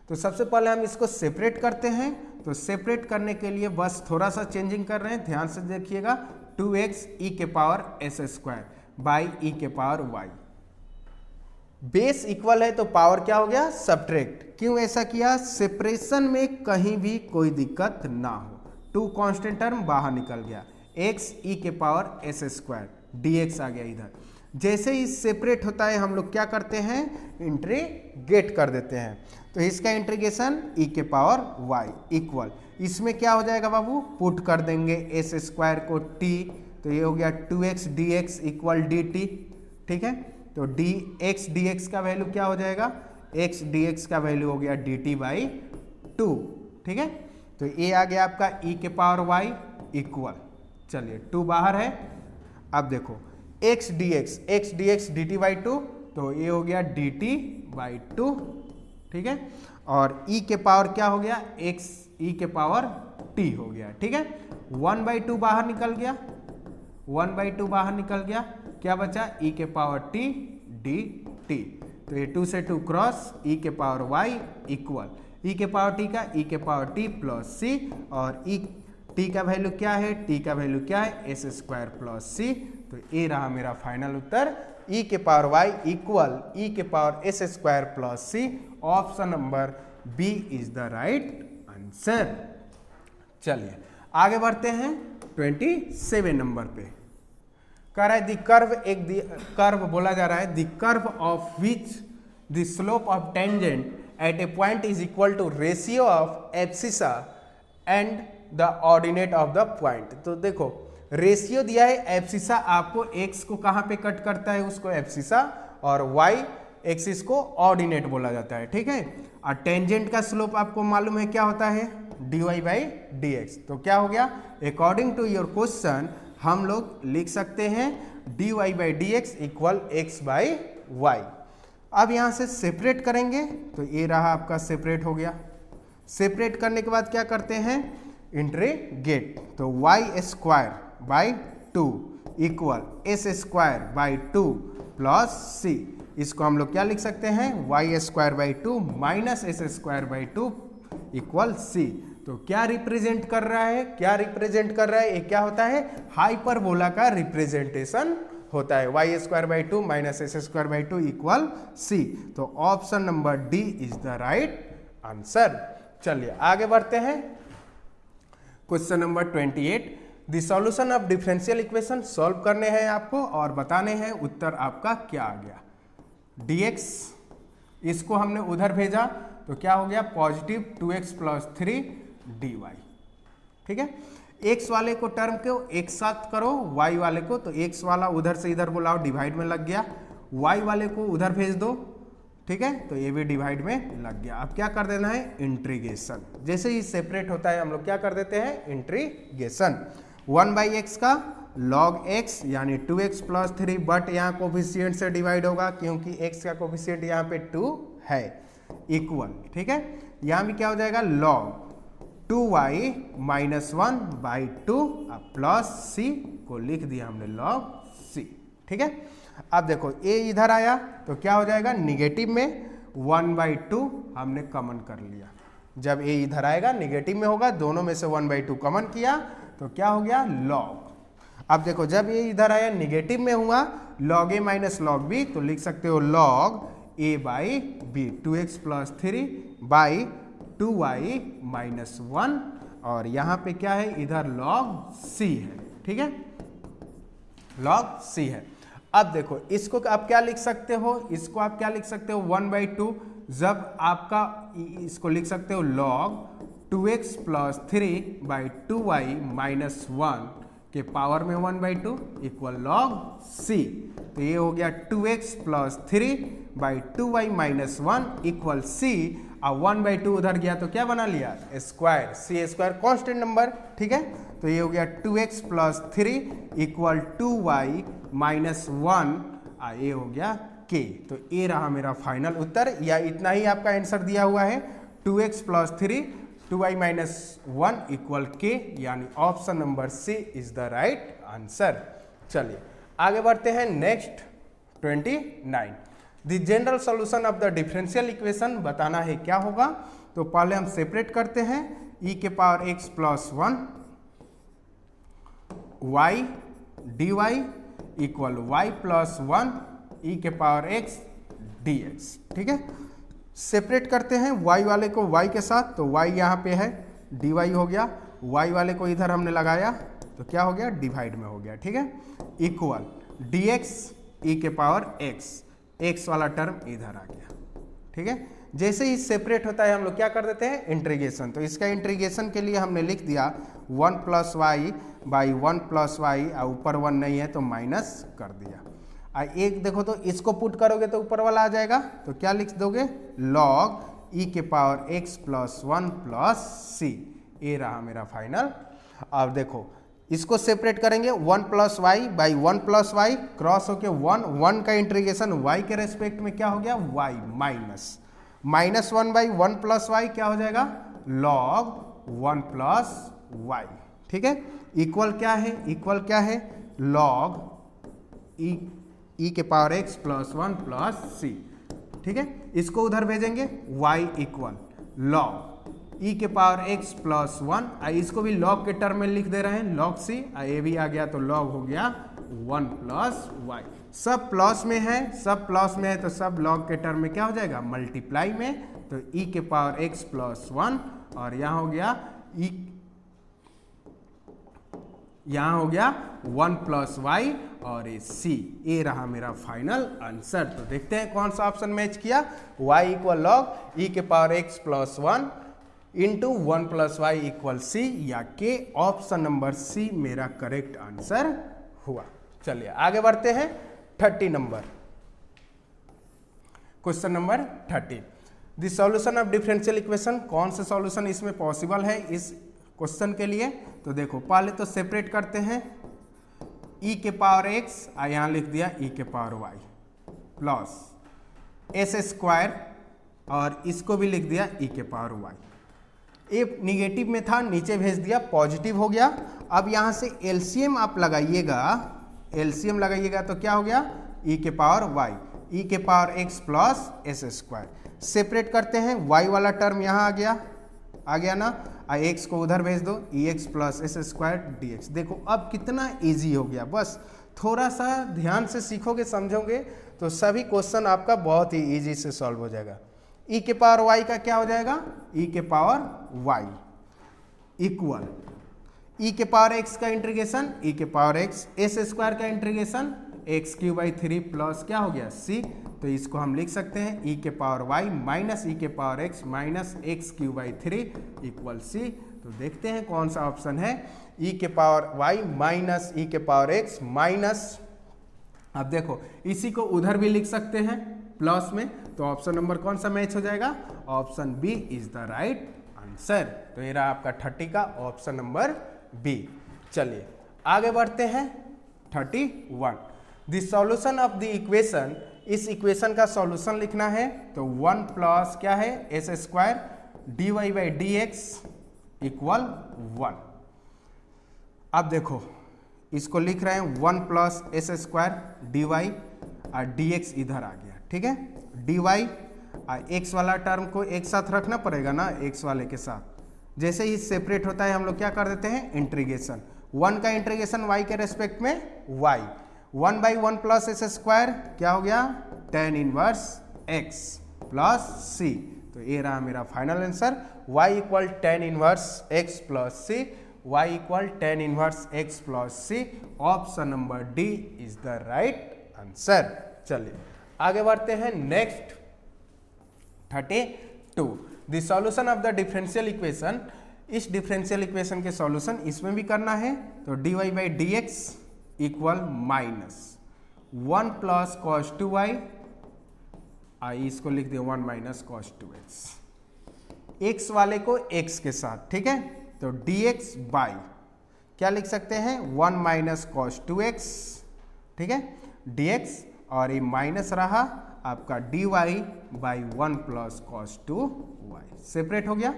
S1: तो सबसे पहले हम इसको सेपरेट करते हैं, तो सेपरेट करने के लिए बस थोड़ा सा चेंजिंग कर रहे हैं, ध्यान से देखिएगा। 2x e के power s square by e के पावर y, बेस इक्वल है तो पावर क्या हो गया, सब्ट्रैक्ट। क्यों ऐसा किया, सेपरेशन में कहीं भी कोई दिक्कत ना हो। 2 कांस्टेंट टर्म बाहर निकल गया, x e के पावर एस स्क्वायर dx आ गया इधर। जैसे ही सेपरेट होता है हम लोग क्या करते हैं, इंटीग्रेट कर देते हैं। तो इसका इंटीग्रेशन e के पावर y इक्वल, इसमें क्या हो जाएगा बाबू, पुट कर देंगे एस स्क्वायर को t, तो ये हो गया 2x dx इक्वल dt। ठीक है, तो dx dx का वैल्यू क्या हो जाएगा, x dx का वैल्यू हो गया dt बाई 2। ठीक है, तो ये आ गया आपका e के पावर y इक्वल, चलिए 2 बाहर है। अब देखो x dx dt बाई 2, तो ये हो गया dt बाई 2। ठीक है, और e के पावर क्या हो गया, x e के पावर t हो गया। ठीक है, 1/2 बाहर निकल गया, 1/2 बाहर निकल गया, क्या बचा, e के पावर t dt। तो ये 2 से 2 क्रॉस, e के पावर y इक्वल, e के पावर t का e के पावर t प्लस c, और e t का वैल्यू क्या है, t का वैल्यू क्या है, एस स्क्वायर प्लस c। तो ये रहा मेरा फाइनल उत्तर, e के पावर y इक्वल e के power s square plus c। Option number B is the right answer. चलिए आगे बढ़ते हैं 27 नंबर पे। कह रहा है द कर्व, एक कर्व बोला जा रहा है, the curve of which the slope of tangent at a point is equal to ratio of abscissa and the ordinate of the point. तो देखो रेशियो दिया है, एब्सिसा आपको x को कहाँ पे कट करता है, उसको एब्सिसा, और y एक्सिस को ऑर्डिनेट बोला जाता है। ठीक है, और टेंजेंट का स्लोप आपको मालूम है क्या होता है, dy बाई डी एक्स। तो क्या हो गया, अकॉर्डिंग टू योर क्वेश्चन हम लोग लिख सकते हैं dy by D x equal x by y. अब यहाँ से सेपरेट करेंगे, तो ये रहा आपका सेपरेट हो गया। सेपरेट करने के बाद क्या करते हैं, इंटीग्रेट, तो y square by 2 equal S square by 2 plus C. इसको हम लोग क्या लिख सकते हैं, y square by 2 minus S square by 2 equal C. तो क्या रिप्रेजेंट कर रहा है, क्या रिप्रेजेंट कर रहा है, ये क्या होता है, हाइपरबोला का रिप्रेजेंटेशन होता है। y square by 2 minus S square by 2 equal C. तो option number D is the right answer. चलिए आगे बढ़ते हैं, question number 28। The solution of differential equation solve करने हैं आपको और बताने हैं उत्तर आपका क्या आ गया। dx इसको हमने उधर भेजा तो क्या हो गया, पॉजिटिव 2x प्लस 3 dy। ठीक है, x वाले को टर्म को एक साथ करो, y वाले को, तो x वाला उधर से इधर बुलाओ, डिवाइड में लग गया, y वाले को उधर भेज दो। ठीक है, तो ये भी डिवाइड में लग गया। अब क्या कर देना है, इंटीग्रेशन। जैसे ही सेपरेट होता है हम लोग क्या कर देते हैं, इंटीग्रेशन। 1/x का log x यानी 2x प्लस 3, बट यहाँ कोफिशिएंट से डिवाइड होगा क्योंकि x का कोफिशिएंट यहाँ पे 2 है, इक्वल। ठीक है, यहाँ भी क्या हो जाएगा, log 2y minus 1/2 plus c को लिख दिया हमने log c। ठीक है, अब देखो a इधर आया तो क्या हो जाएगा, निगेटिव में 1/2 हमने कॉमन कर लिया। जब a इधर आएगा निगेटिव में होगा, दोनों में से 1/2 कॉमन किया तो क्या हो गया, log। अब देखो जब ये इधर आया निगेटिव में हुआ, log a minus log b, तो लिख सकते हो log a by b, 2x plus 3 by 2y minus 1, और यहाँ पे क्या है, इधर log c है। ठीक है, log c है। अब देखो इसको आप क्या लिख सकते हो, इसको आप क्या लिख सकते हो, 1/2, जब आपका इसको लिख सकते हो log 2x plus 3 by 2y minus 1, के पावर में 1/2 इक्वल log c। तो ये हो गया 2x plus 3/2y minus 1 equal c। अब 1/2 उधर गया तो क्या बना लिया, square. c square constant number, ठीक है। तो ये हो गया 2x plus 3 equal 2y minus 1, ये हो गया k। तो ये रहा मेरा फाइनल उत्तर, या इतना ही आपका आंसर दिया हुआ है 2x plus 3 2y minus 1 equal k, यानी option number C is the right answer. चलिए आगे बढ़ते हैं next 29। The general solution of the differential equation बताना है क्या होगा। तो पहले हम सेपरेट करते हैं, e के power x plus 1 y dy equal y plus 1 e के पावर x dx, ठीक है। सेपरेट करते हैं y वाले को y के साथ, तो y यहाँ पे है, dy हो गया, y वाले को इधर हमने लगाया तो क्या हो गया, डिवाइड में हो गया, ठीक है। इक्वल dx e के पावर x वाला टर्म इधर आ गया, ठीक है। जैसे ही सेपरेट होता है हम लोग क्या कर देते हैं, इंटीग्रेशन। तो इसका इंटीग्रेशन के लिए हमने लिख दिया 1 plus y by 1 plus y, ऊपर 1 नहीं है तो माइनस कर दिया। एक देखो तो इसको पुट करोगे तो ऊपर वाला आ जाएगा, तो क्या लिख दोगे, log e के पावर x प्लस 1 प्लस सी। ये रहा मेरा फाइनल। अब देखो इसको सेपरेट करेंगे, 1 plus y by 1 plus y cross होके 1 का इंटीग्रेशन y के रेस्पेक्ट में क्या हो गया, y minus 1 by 1 plus y क्या हो जाएगा, log 1 प्लस वाई, ठीक है। इक्वल क्या है, इक्वल क्या है, log e के पावर x प्लस 1 प्लस सी, ठीक है। इसको उधर भेजेंगे, y इक्वल log e के पावर x प्लस 1, इसको भी log के टर्म में लिख दे रहे हैं, log c, ये भी आ गया तो log हो गया 1 प्लस वाई। सब प्लस में है, सब प्लस में है तो सब log के टर्म में क्या हो जाएगा, मल्टीप्लाई में। तो e के पावर x प्लस 1 और यहाँ हो गया यहाँ हो गया 1 प्लस वाई और ये सी। ये रहा मेरा फाइनल आंसर। तो देखते हैं कौन सा ऑप्शन मैच किया, y इक्वल log e के power x plus 1 into 1 plus y equal c या के। ऑप्शन नंबर सी मेरा करेक्ट आंसर हुआ। चलिए आगे बढ़ते हैं 30 number, question number 30। The solution of differential equation, कौन सा सॉल्यूशन इसमें पॉसिबल है इस क्वेश्चन के लिए। तो देखो पहले तो सेपरेट करते हैं, e के पावर x, यहाँ लिख दिया e के power y plus S square, और इसको भी लिख दिया e के पावर y। ये निगेटिव में था, नीचे भेज दिया, पॉजिटिव हो गया। अब यहाँ से एलसीएम आप लगाइएगा, एलसीएम लगाइएगा तो क्या हो गया, e के पावर y, e के power x plus S square. Separate करते हैं, y वाला टर्म यहाँ आ गया ना, x को उधर भेज दो, ex plus S square dx। देखो अब कितना इजी हो गया, बस थोड़ा सा ध्यान से सीखोगे समझोगे तो सभी क्वेश्चन आपका बहुत ही इजी से सॉल्व हो जाएगा। e के पावर y का क्या हो जाएगा, e के पावर y इक्वल e के पावर x का इंटीग्रेशन e के पावर x, एस स्क्वायर का integration x Q by 3 plus क्या हो गया c। तो इसको हम लिख सकते हैं e के पावर y माइनस e के power x minus x Q by 3 equal c। तो देखते हैं कौन सा ऑप्शन है, e के पावर y माइनस e के पावर x माइनस, अब देखो इसी को उधर भी लिख सकते हैं प्लस में, तो ऑप्शन नंबर कौन सा मैच हो जाएगा, option B is the right answer. तो ये रहा आपका 30 का ऑप्शन नंबर बी। चलिए आगे बढ़ते हैं 31। The solution of the equation, इस इक्वेशन का सॉल्यूशन लिखना है तो 1 प्लस क्या है, s square D Y by D x equal 1। अब देखो इसको लिख रहे हैं 1 plus S square D y और डी एक्स इधर आ गया, ठीक है। डी वाई और एक्स वाला टर्म को एक साथ रखना पड़ेगा ना, एक्स वाले के साथ। जैसे ही सेपरेट होता है हम लोग क्या कर देते हैं, इंटीग्रेशन। 1 का इंटीग्रेशन y के रेस्पेक्ट में y, 1 by 1 plus S square क्या हो गया, tan inverse x plus c। तो ये रहा मेरा final answer, y equal tan inverse x plus c, y equal tan inverse x plus c। Option number D is the right answer. चलिए आगे बढ़ते हैं next 32। The solution of the differential equation, इस differential equation के solution इसमें भी करना है, तो dy by D x equal minus 1 plus cos 2y, इसको लिख दे 1 माइनस कॉस 2x, x वाले को x के साथ, ठीक है। तो dx बाई क्या लिख सकते हैं 1 माइनस कॉस 2x, ठीक है, dx, और ये माइनस रहा आपका dy by 1 plus cos 2y, separate हो गया।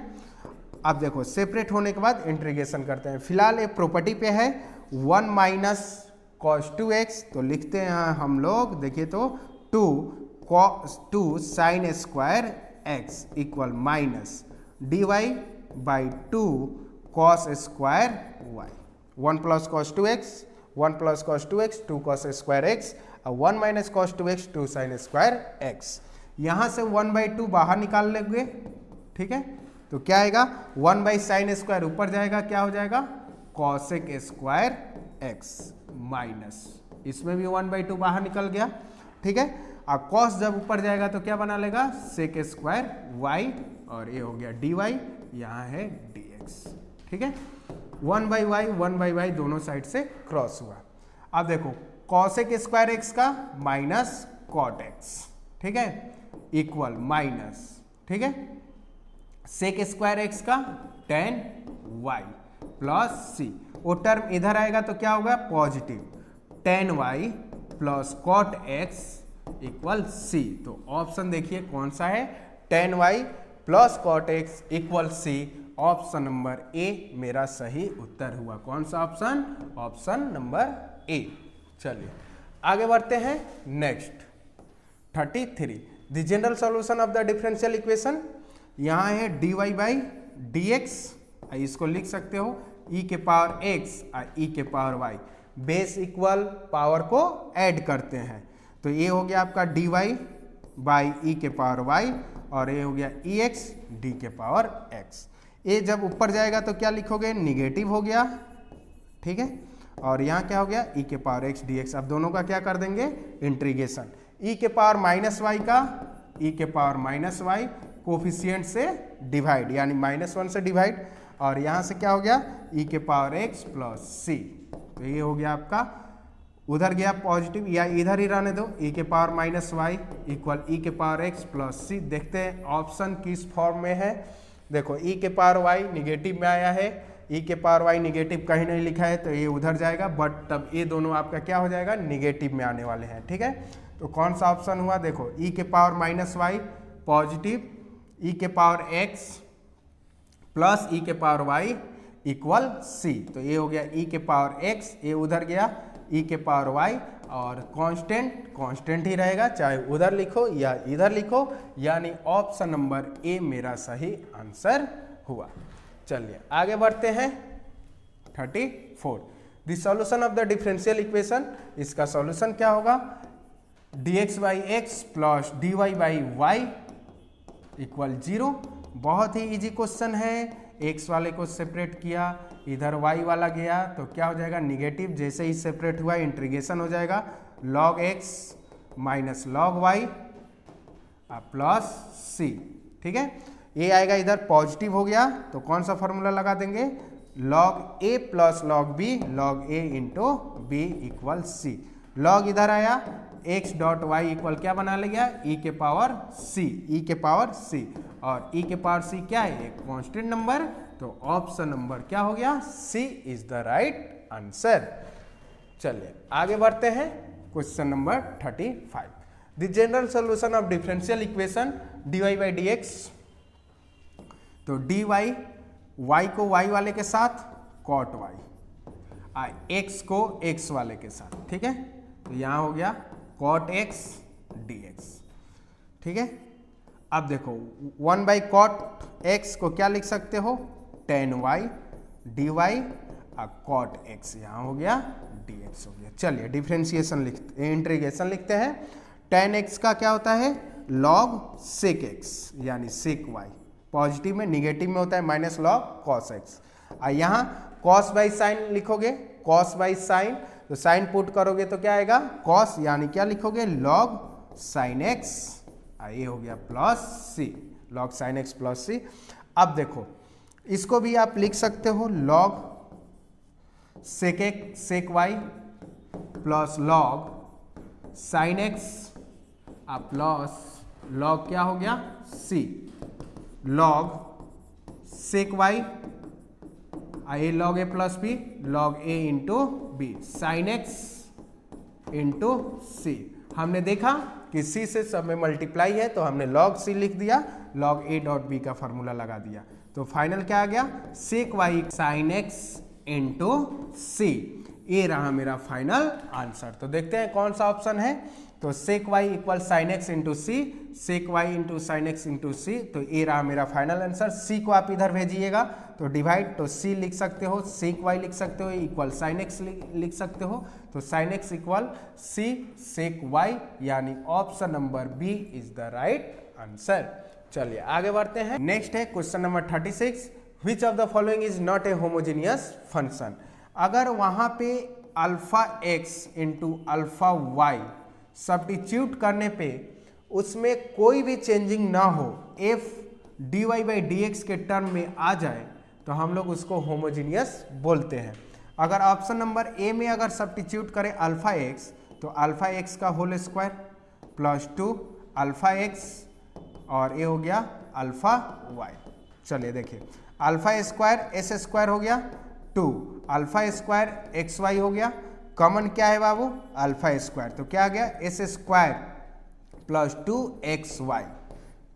S1: अब देखो सेपरेट होने के बाद इंटीग्रेशन करते हैं। फिलहाल ये प्रॉपर्टी पे है 1 माइनस कॉस 2x, तो लिखते हैं हम लोग, देखिए तो 2 sine square x equal minus dy by 2 cos square y, 1 plus cos 2x, 1 plus cos 2x 2 cos square x, और 1 minus cos 2x 2 sine square x। यहाँ से 1 बाई 2 बाहर निकाल लेंगे, ठीक है, तो क्या आएगा 1 बाई साइन स्क्वायर ऊपर जाएगा, क्या हो जाएगा कॉसेक स्क्वायर x माइनस, इसमें भी 1 बाई 2 बाहर निकल गया, ठीक है। और कॉस जब ऊपर जाएगा तो क्या बना लेगा सेक स्क्वायर y, और ये हो गया dy, यहाँ है dx, ठीक है। 1 बाई y दोनों साइड से क्रॉस हुआ। अब देखो कॉसेक स्क्वायर x का माइनस कॉट x, ठीक है, इक्वल माइनस, ठीक है, सेक स्क्वायर x का tan y प्लस c, वो टर्म इधर आएगा तो क्या होगा positive tan y plus cot x equal c। तो ऑप्शन देखिए कौन सा है, tan y plus cot x equal c, option number A मेरा सही उत्तर हुआ। कौन सा ऑप्शन, ऑप्शन नंबर ए। चलिए आगे बढ़ते हैं। Next 33, the general solution of the differential equation. यहाँ है dy बाई डी एक्स, इसको लिख सकते हो e के पावर x और e के power y, base equal power को ऐड करते हैं, तो ये हो गया आपका dy बाई e के पावर y, और ये हो गया ex d के पावर x। ये जब ऊपर जाएगा तो क्या लिखोगे निगेटिव हो गया, ठीक है, और यहाँ क्या हो गया e के पावर x dx। अब दोनों का क्या कर देंगे इंटीग्रेशन, e के पावर माइनस वाई का e के पावर माइनस वाई कोफिशिएंट से डिवाइड, यानी -1 से डिवाइड, और यहाँ से क्या हो गया e के पावर x प्लस c, तो ये हो गया आपका, उधर गया पॉजिटिव या इधर ही रहने दो, e के power minus y equal e के पावर x प्लस c। देखते हैं ऑप्शन किस फॉर्म में है। देखो e के पावर y निगेटिव में आया है, e के पावर y निगेटिव कहीं नहीं लिखा है, तो ये उधर जाएगा, बट तब ये दोनों आपका क्या हो जाएगा निगेटिव में आने वाले हैं, ठीक है। तो कौन सा ऑप्शन हुआ, देखो e के power minus y positive, e के पावर x प्लस e के पावर y इक्वल c, तो ये हो गया e के पावर x, ये उधर गया e के पावर y, और कांस्टेंट ही रहेगा, चाहे उधर लिखो या इधर लिखो, यानी ऑप्शन नंबर ए मेरा सही आंसर हुआ। चलिए आगे बढ़ते हैं। 34, the solution of the differential equation. इसका सॉल्यूशन क्या होगा, dx by x plus dy by y equal 0। बहुत ही इजी क्वेश्चन है, x वाले को सेपरेट किया, इधर y वाला गया तो क्या हो जाएगा निगेटिव, जैसे ही सेपरेट हुआ इंटीग्रेशन हो जाएगा log x minus log y plus c, ठीक है। ये आएगा इधर पॉजिटिव हो गया, तो कौन सा फॉर्मूला लगा देंगे log a plus log b, log a into b equal c। log इधर आया, x डॉट वाई इक्वल क्या बना लिया e के पावर c, e के पावर c, और e के पावर c क्या है एक कांस्टेंट नंबर, तो ऑप्शन नंबर क्या हो गया c is the right answer. चलिए आगे बढ़ते हैं। Question number 35, the general solution of differential equation dy by D x. तो dy y को y वाले के साथ cot y, x को x वाले के साथ, ठीक है, तो यहाँ हो गया cot x dx, ठीक है। अब देखो 1 बाई कॉट x को क्या लिख सकते हो tan y dy, cot x यहाँ हो गया dx हो गया। चलिए डिफरेंशिएशन लिखते, इंटीग्रेशन लिखते हैं। tan x का क्या होता है log sec x, यानी sec y, पॉजिटिव में, निगेटिव में होता है माइनस log cos x। यहाँ cos बाई साइन लिखोगे, cos बाई साइन, तो साइन पुट करोगे तो क्या आएगा cos, यानी क्या लिखोगे log sin x, ये हो गया plus c, log sin x plus c। अब देखो इसको भी आप लिख सकते हो log sec x sec y plus log sin x plus log क्या हो गया c log sec y a log a plus b log a into b sin x into c। हमने देखा कि c से सब में मल्टीप्लाई है तो हमने log c लिख दिया, log a डॉट b का फॉर्मूला लगा दिया, तो फाइनल क्या आ गया sec y sin x into c। ये रहा मेरा फाइनल आंसर। तो देखते हैं कौन सा ऑप्शन है। तो sec y equal sin x into C, sec y into sin x into C. तो ये रहा मेरा फाइनल आंसर। c को आप इधर भेजिएगा तो डिवाइड, तो c लिख सकते हो, sec y लिख सकते हो, इक्वल sin x लिख सकते हो, तो sin x equal c sec y, यानी option number B is the right answer. चलिए आगे बढ़ते हैं। नेक्स्ट है question number 36, which of the following is not a homogeneous function. अगर वहां पे alpha x into alpha y substitute करने पे उसमें कोई भी चेंजिंग ना हो, f d Y by D x के टर्म में आ जाए तो हम लोग उसको होमोजीनियस बोलते हैं। अगर ऑप्शन नंबर ए में अगर सब्स्टिट्यूट करें अल्फा एक्स तो अल्फा एक्स का whole square plus 2 alpha x और ये हो गया अल्फा वाई। चलिए देखिए, अल्फा स्क्वायर एस स्क्वायर हो गया 2, अल्फा स्क्वायर एक्स वाई हो गया, कॉमन क्या है बाबू अल्फा स्क्वायर, तो क्या आ गया s square plus 2 x y.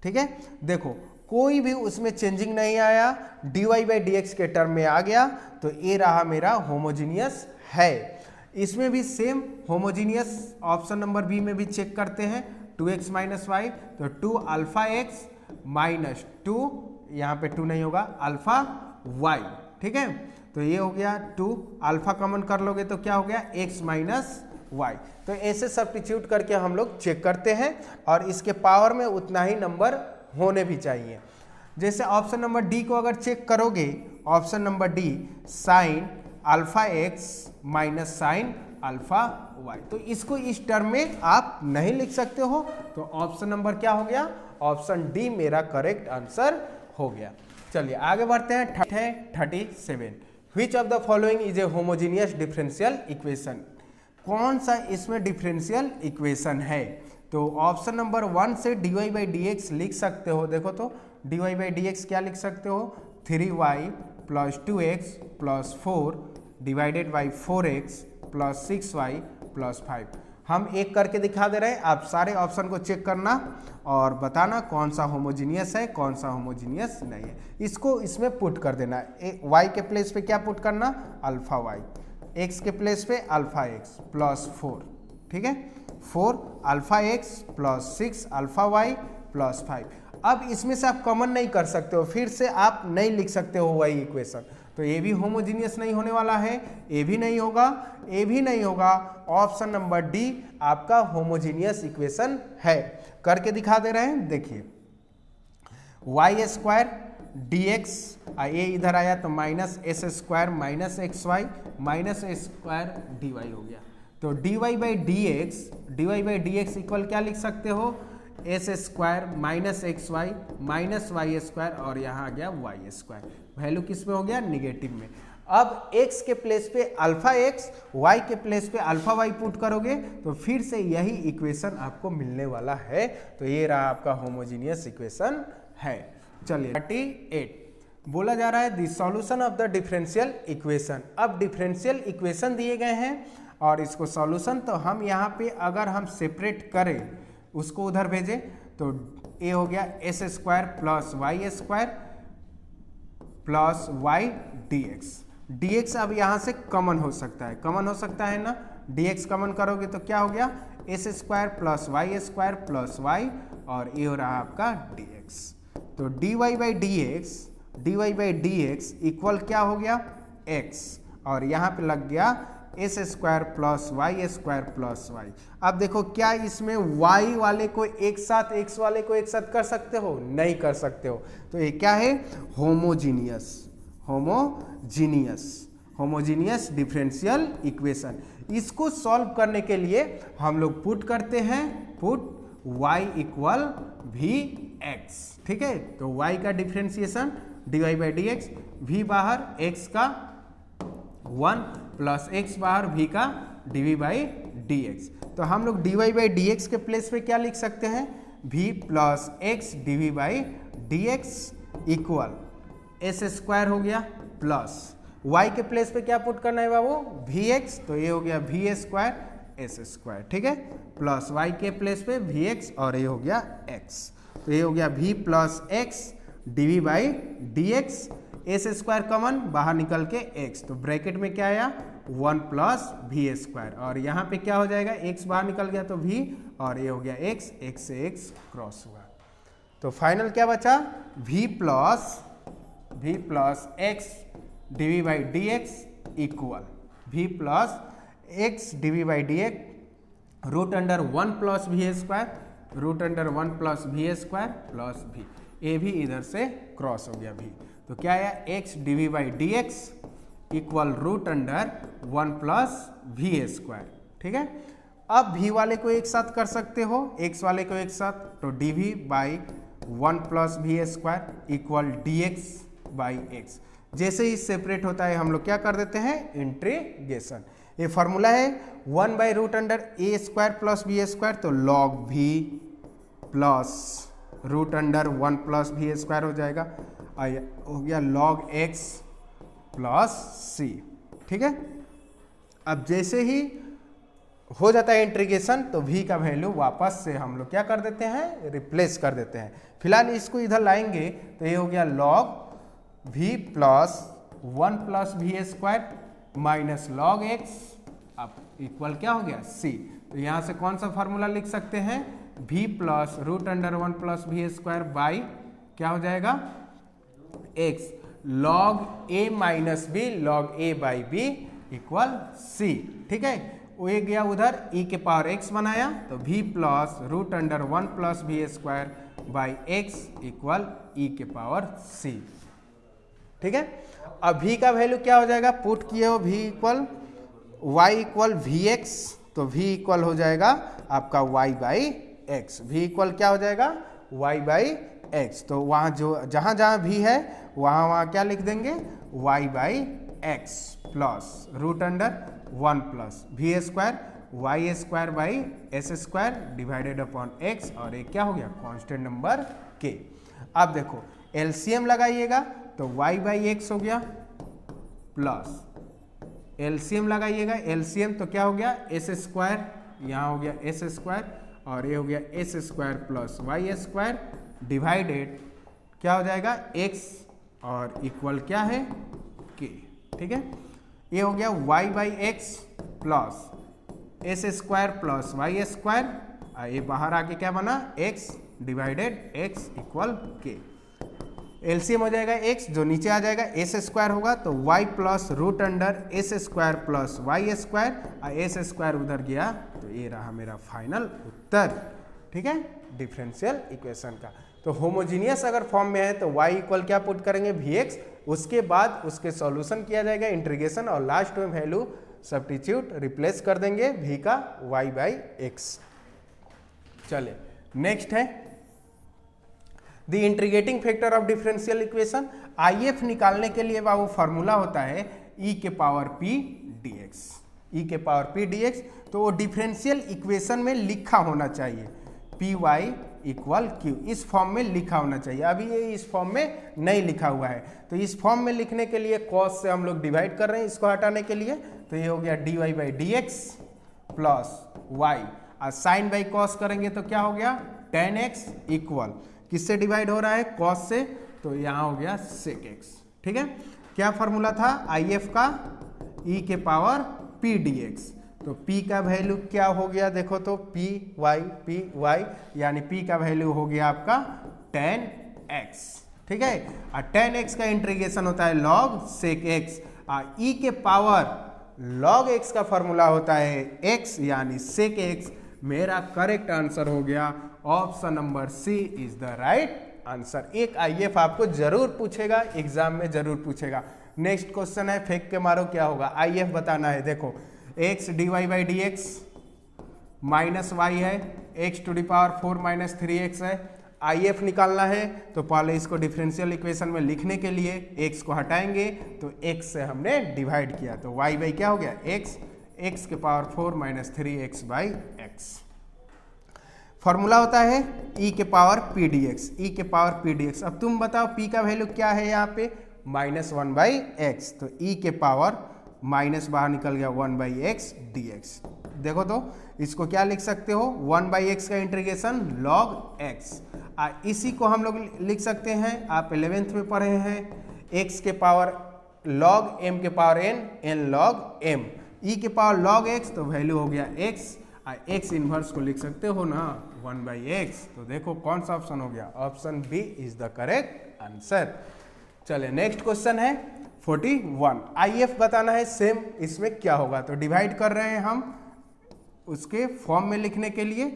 S1: ठीक है, देखो कोई भी उसमें चेंजिंग नहीं आया, d Y by D x के टर्म में आ गया, तो ये रहा मेरा होमोजीनियस है। इसमें भी same homogeneous option number B में भी चेक करते हैं, 2x माइनस वाई, तो 2 अल्फा एक्स माइनस 2, यहाँ पे 2 नहीं होगा, अल्फा वाई। ठीक है, तो ये हो गया 2, अल्फा कॉमन कर लोगे तो क्या हो गया x माइनस वाई। तो ऐसे सब्स्टिट्यूट करके हम लोग चेक करते हैं और इसके पावर में उतना ही नंबर होने भी चाहिए। जैसे ऑप्शन नंबर डी को अगर चेक करोगे, option number D sine alpha x minus sine alpha y, तो इसको इस टर्म में आप नहीं लिख सकते हो, तो ऑप्शन नंबर क्या हो गया, ऑप्शन डी मेरा करेक्ट आंसर हो गया। चलिए आगे बढ़ते हैं। 37, विच of the following is a homogeneous differential equation. कौन सा इसमें डिफरेंशियल इक्वेशन है, तो ऑप्शन नंबर 1 से d Y by D x लिख सकते हो। देखो तो D Y by D x क्या लिख सकते हो, 3y plus 2x plus 4 divided by 4x plus 6y plus 5। हम एक करके दिखा दे रहे हैं, आप सारे ऑप्शन को चेक करना और बताना कौन सा होमोजीनियस है कौन सा होमोजीनियस नहीं है। इसको इसमें पुट कर देना, y के प्लेस पे क्या पुट करना, अल्फा y, x के प्लेस पे अल्फा x प्लस 4। ठीक है, 4 alpha x plus 6 alpha y plus 5। अब इसमें से आप कॉमन नहीं कर सकते हो, फिर से आप नहीं लिख सकते हो वही इक्वेशन, तो ये भी होमोजीनियस नहीं होने वाला है, ये भी नहीं होगा, ये भी नहीं होगा। ऑप्शन नंबर डी आपका होमोजीनियस इक्वेशन है। करके दिखा दे रहे हैं, देखिए वाई स्क्वायर डी एक्स, ये इधर आया तो minus S square minus x Y minus A square D Y हो गया, तो D Y by D x equal क्या लिख सकते हो, S square minus x Y square और यहाँ आ गया वाई स्क्वायर। वैल्यू किस में हो गया, निगेटिव में। अब x के प्लेस पे अल्फा एक्स, y के प्लेस पे अल्फा y पुट करोगे तो फिर से यही इक्वेशन आपको मिलने वाला है, तो ये रहा आपका होमोजीनियस इक्वेशन है। चलिए 38 बोला जा रहा है the solution of the differential equation. अब डिफरेंशियल इक्वेशन दिए गए हैं और इसको सॉल्यूशन, तो हम यहाँ पे अगर हम सेपरेट करें उसको उधर भेजें तो ये हो गया s square plus Y square plus y D x. अब यहाँ से कॉमन हो सकता है, कॉमन हो सकता है ना, dx कॉमन करोगे तो क्या हो गया s square plus Y square plus y और ये हो रहा आपका dx। तो dy by D x equal क्या हो गया x और यहाँ पे लग गया s square plus Y square plus y. अब देखो क्या इसमें y वाले को एक साथ x वाले को एक साथ कर सकते हो, नहीं कर सकते हो, तो ये क्या है होमोजीनियस डिफरेंशियल इक्वेशन। इसको सॉल्व करने के लिए हम लोग पुट करते हैं, put y equal v x. ठीक है, तो y का differentiation d Y by D x, v बाहर x का 1 प्लस x बाहर v का d v by D x. तो हम लोग d Y by D x के प्लेस पे क्या लिख सकते हैं, v plus x d v by D x equal S square हो गया प्लस y के प्लेस पे क्या पुट करना है बाबू, वी एक्स, तो ये हो गया वी स्क्वायर एस स्क्वायर, ठीक है, प्लस y के प्लेस पे वी एक्स और ये हो गया x, तो ये हो गया v plus x d v by D x, s square common बाहर निकल के x, तो ब्रैकेट में क्या आया 1 प्लस वी स्क्वायर, और यहाँ पे क्या हो जाएगा x बाहर निकल गया तो v और ये हो गया x, x से x क्रॉस हुआ, तो फाइनल क्या बचा v plus x d v by D x equal v plus x d v by D x root under 1 plus we square, root under 1 plus we square plus v, ए भी इधर से cross हो गया v, तो क्या आया x d v by D x equal root under 1 plus we square, ठीक है। अब v वाले को एक साथ कर सकते हो, x वाले को एक साथ, तो d v by 1 plus we square equal d x by x, जैसे ही सेपरेट होता है हम लोग क्या कर देते हैं इंटीग्रेशन, ये फॉर्मूला है 1 बाई root under A square plus B square, तो log v plus root under 1 plus we square हो जाएगा, हो गया लॉग x प्लस c, ठीक है। अब जैसे ही हो जाता है इंटीग्रेशन तो v का वैल्यू वापस से हम लोग क्या कर देते हैं रिप्लेस कर देते हैं, फिलहाल इसको इधर लाएंगे तो ये हो गया log v plus 1 plus we square minus log x, अब इक्वल क्या हो गया c, तो यहाँ से कौन सा फॉर्मूला लिख सकते हैं v plus root under 1 plus we square by क्या हो जाएगा x log a minus b log a by b equal c, ठीक है, वो एक गया उधर e के पावर x बनाया, तो v plus root under 1 plus we square by x equal e के पावर c, ठीक है। अब v का वैल्यू क्या हो जाएगा, पुट किए हो v equal y equal v x, तो v इक्वल हो जाएगा आपका y by x, v equal क्या हो जाएगा y बाई एक्स, तो वहाँ जो जहाँ जहाँ v है वहाँ क्या लिख देंगे y by x plus root under 1 plus we square y square by S square divided upon x, और एक क्या हो गया कांस्टेंट नंबर k। अब देखो एलसीएम लगाइएगा तो y बाई एक्स हो गया प्लस एलसीएम लगाइएगा, एलसीएम तो क्या हो गया एस स्क्वायर, यहाँ हो गया एस स्क्वायर और ये हो गया s square plus Y square divided क्या हो जाएगा x और इक्वल क्या है k, ठीक है। ये हो गया y by x plus S square plus Y square, ये बाहर आके क्या बना x divided x equal k, LCM हो जाएगा x जो नीचे आ जाएगा एस स्क्वायर होगा तो y plus root under s square plus Y square, s square उधर गया तो ये रहा मेरा फाइनल उत्तर, ठीक है, डिफरेंशियल इक्वेशन का। तो होमोजीनियस अगर फॉर्म में है तो y इक्वल क्या पुट करेंगे vx, उसके बाद उसके सॉल्यूशन किया जाएगा इंटीग्रेशन और लास्ट में वैल्यू सब्स्टिट्यूट रिप्लेस कर देंगे v का y बाई एक्स। चले नेक्स्ट है the integrating factor of differential equation. IF निकालने के लिए बाबू फार्मूला होता है e के पावर p dx, e के पावर p dx, तो वो डिफरेंशियल इक्वेशन में लिखा होना चाहिए py इक्वल q, इस फॉर्म में लिखा होना चाहिए। अभी ये इस फॉर्म में नहीं लिखा हुआ है, तो इस फॉर्म में लिखने के लिए cos से हम लोग डिवाइड कर रहे हैं इसको हटाने के लिए, तो ये हो गया dy by D x plus y, और साइन बाई कॉस करेंगे तो क्या हो गया tan x इक्वल किससे डिवाइड हो रहा है cos से, तो यहाँ हो गया sec x, ठीक है। क्या फार्मूला था IF का e के पावर p dx, तो p का वैल्यू क्या हो गया देखो तो पी वाई यानी p का वैल्यू हो गया आपका tan x, ठीक है, और tan x का इंटीग्रेशन होता है log sec x, और e के पावर log x का फार्मूला होता है x यानी sec x। मेरा करेक्ट आंसर हो गया option number C is the right answer. एक IF आपको जरूर पूछेगा, एग्जाम में जरूर पूछेगा। नेक्स्ट क्वेश्चन है फेंक के मारो क्या होगा, IF बताना है। देखो x dy by D x minus y है, x to the power 4 minus 3x है, IF निकालना है तो पहले इसको डिफरेंशियल इक्वेशन में लिखने के लिए x को हटाएंगे तो x से हमने डिवाइड किया तो y बाई क्या हो गया x के power 4 minus 3x by x। Formula होता है e के पावर p dx। अब तुम बताओ p का वैल्यू क्या है यहाँ पे -1 बाई x, तो e के पावर माइनस बाहर निकल गया 1 बाई एक्स डी एक्स। देखो तो इसको क्या लिख सकते हो 1 बाई एक्स का इंटीग्रेशन लॉग एक्स। इसी को हम लोग लिख सकते हैं, आप 11th में पढ़े हैं, x के पावर लॉग m के power n log m, e के पावर लॉग x तो वैल्यू हो गया x। x इनवर्स को लिख सकते हो ना 1 बाई एक्स। तो देखो कौन सा ऑप्शन हो गया, option B is the correct answer. चले नेक्स्ट क्वेश्चन है 41। IF बताना है, सेम इसमें क्या होगा तो डिवाइड कर रहे हैं हम उसके फॉर्म में लिखने के लिए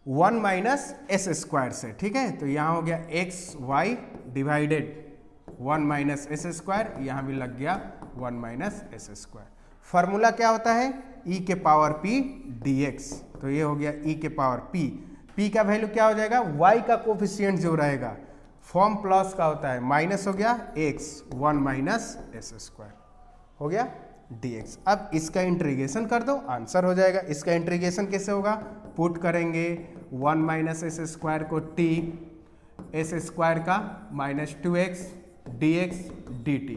S1: 1 माइनस एस स्क्वायर से, ठीक है। तो यहाँ हो गया x y divided 1 minus S square, यहाँ भी लग गया 1 माइनस एस स्क्वायर। फॉर्मूला क्या होता है e के पावर p dx, तो ये हो गया e के पावर p का वैल्यू क्या हो जाएगा y का कोफिशिएंट जो रहेगा फॉर्म प्लस का होता है माइनस हो गया x 1 माइनस एस स्क्वायर हो गया dx। अब इसका इंटीग्रेशन कर दो आंसर हो जाएगा। इसका इंटीग्रेशन कैसे होगा, पुट करेंगे 1 माइनस एस स्क्वायर को t एस स्क्वायर का माइनस 2x dx dt,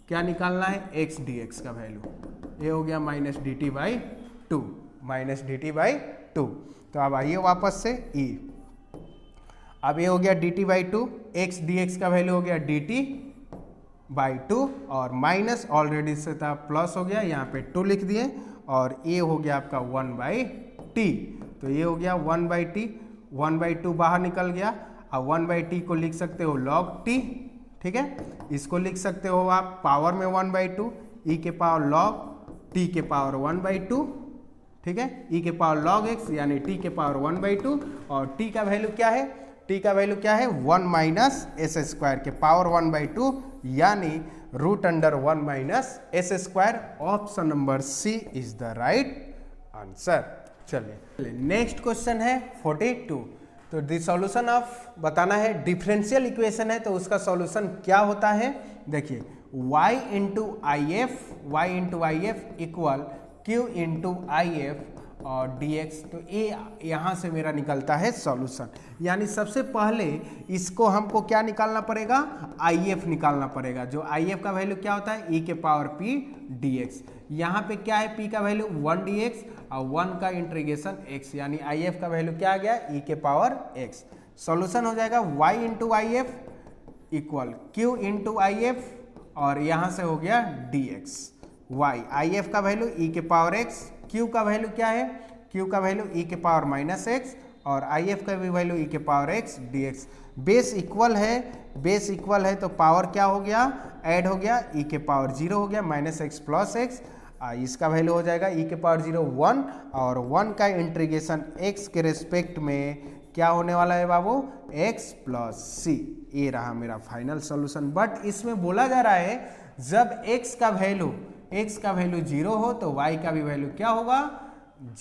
S1: क्या निकालना है x dx का वैल्यू, ये हो गया minus D T by two, minus D T by two. तो अब आइए वापस से e, अब ये हो गया D T by two, x D x का वैल्यू हो गया डी टी बाई टू और माइनस ऑलरेडी से था प्लस हो गया, यहाँ पे 2 लिख दिए और ये हो गया आपका 1 बाई टी, तो ये हो गया 1 बाई टी, 1 बाई टू बाहर निकल गया। अब 1 बाई टी को लिख सकते हो लॉग टी, ठीक है। इसको लिख सकते हो आप पावर में 1 बाई टू, ई के पावर लॉग टी के पावर 1 बाई टू, ठीक है, ई के पावर लॉग एक्स यानी टी के पावर 1 बाई टू और टी का वैल्यू क्या है, टी का वैल्यू क्या है 1 माइनस एस स्क्वायर के पावर 1 बाई टू यानी root under 1 minus S square. Option number C is the right answer. चलिए नेक्स्ट क्वेश्चन है 42। तो द सॉल्यूशन ऑफ बताना है डिफरेंशियल इक्वेशन है तो उसका सॉल्यूशन क्या होता है, देखिए y into I F equal q into I F और dx, तो ये यहाँ से मेरा निकलता है सॉल्यूशन। यानी सबसे पहले इसको हमको क्या निकालना पड़ेगा IF निकालना पड़ेगा, जो IF का वैल्यू क्या होता है e के पावर p dx। यहाँ पे क्या है p का वैल्यू 1 dx और 1 का इंटीग्रेशन x, यानी IF का वैल्यू क्या आ गया e के पावर x। सॉल्यूशन हो जाएगा y into I F equal q into I F और यहाँ से हो गया dx। y IF का वैल्यू e के पावर x, q का वैल्यू क्या है, q का वैल्यू e के पावर माइनस एक्स और IF का भी वैल्यू e के power x dx। Base equal है तो पावर क्या हो गया ऐड हो गया, e के पावर 0 हो गया माइनस एक्स प्लस एक्स, इसका वैल्यू हो जाएगा e के पावर 0 1 और 1 का इंटीग्रेशन x के रेस्पेक्ट में क्या होने वाला है बाबू x प्लस सी। ये रहा मेरा फाइनल सॉल्यूशन। बट इसमें बोला जा रहा है जब x का वैल्यू 0 हो तो y का भी वैल्यू क्या होगा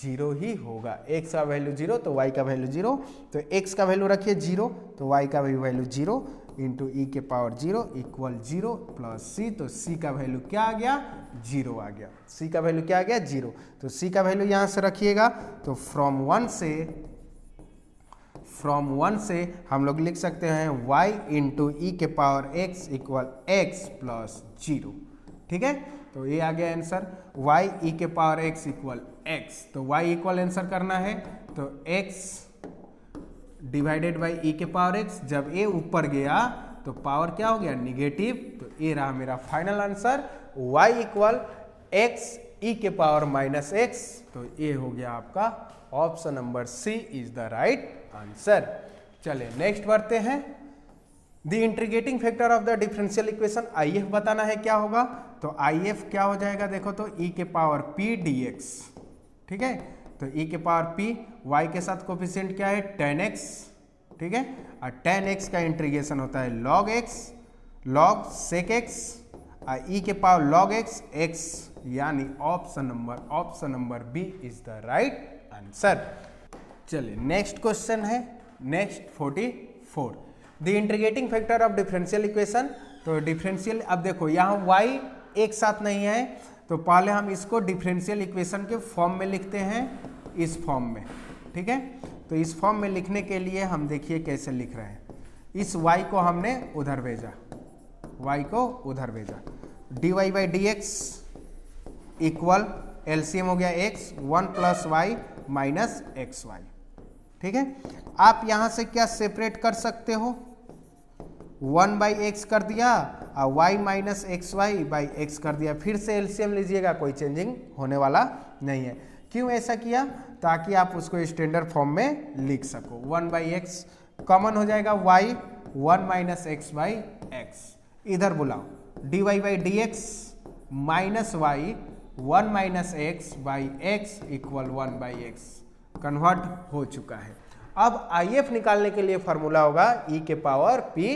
S1: 0 ही होगा। x का वैल्यू 0 तो y का वैल्यू 0, तो x का वैल्यू रखिए 0 तो y का भी वैल्यू 0 इंटू ई के पावर 0 इक्वल 0 प्लस सी, तो c का वैल्यू क्या आ गया 0 आ गया। c का वैल्यू क्या आ गया 0, तो c का वैल्यू यहाँ से रखिएगा तो फ्रॉम 1 से हम लोग लिख सकते हैं y इंटू ई के power x equal x plus 0, ठीक है। तो ये आ गया आंसर y e के पावर x इक्वल x, तो y इक्वल आंसर करना है तो x डिवाइडेड बाई e के पावर x, जब a ऊपर गया तो पावर क्या हो गया निगेटिव, तो ये रहा मेरा फाइनल आंसर y इक्वल x e के पावर माइनस x, तो ये हो गया आपका option number C is the right answer. चलिए नेक्स्ट बढ़ते हैं। The integrating factor of the differential equation IF बताना है क्या होगा, तो IF क्या हो जाएगा देखो तो e के पावर p dx, ठीक है। तो e के पावर p, y के साथ कोफिशिएंट क्या है tan x, ठीक है, और tan x का इंटीग्रेशन होता है log x log sec x e के पावर log x x, यानी option number B is the right answer. चलिए नेक्स्ट क्वेश्चन है next 44 the integrating factor of differential equation. तो डिफरेंशियल, अब देखो यहाँ y एक साथ नहीं है, तो पहले हम इसको डिफरेंशियल इक्वेशन के फॉर्म में लिखते हैं, इस फॉर्म में, ठीक है। तो इस फॉर्म में लिखने के लिए हम देखिए कैसे लिख रहे हैं, इस y को हमने उधर भेजा, y को उधर भेजा, dy by D x equal LCM हो गया x 1 plus y minus x y, ठीक है। आप यहां से क्या सेपरेट कर सकते हो, 1 बाई एक्स कर दिया और y minus x y by x कर दिया, फिर से एलसीएम लीजिएगा, कोई चेंजिंग होने वाला नहीं है। क्यों ऐसा किया, ताकि आप उसको स्टैंडर्ड फॉर्म में लिख सको। 1 बाई एक्स कॉमन हो जाएगा, y 1 minus x by x, इधर बुलाओ dy by D x minus y 1 minus x by x equal 1 by x, convert हो चुका है। अब IF निकालने के लिए फॉर्मूला होगा e के पावर p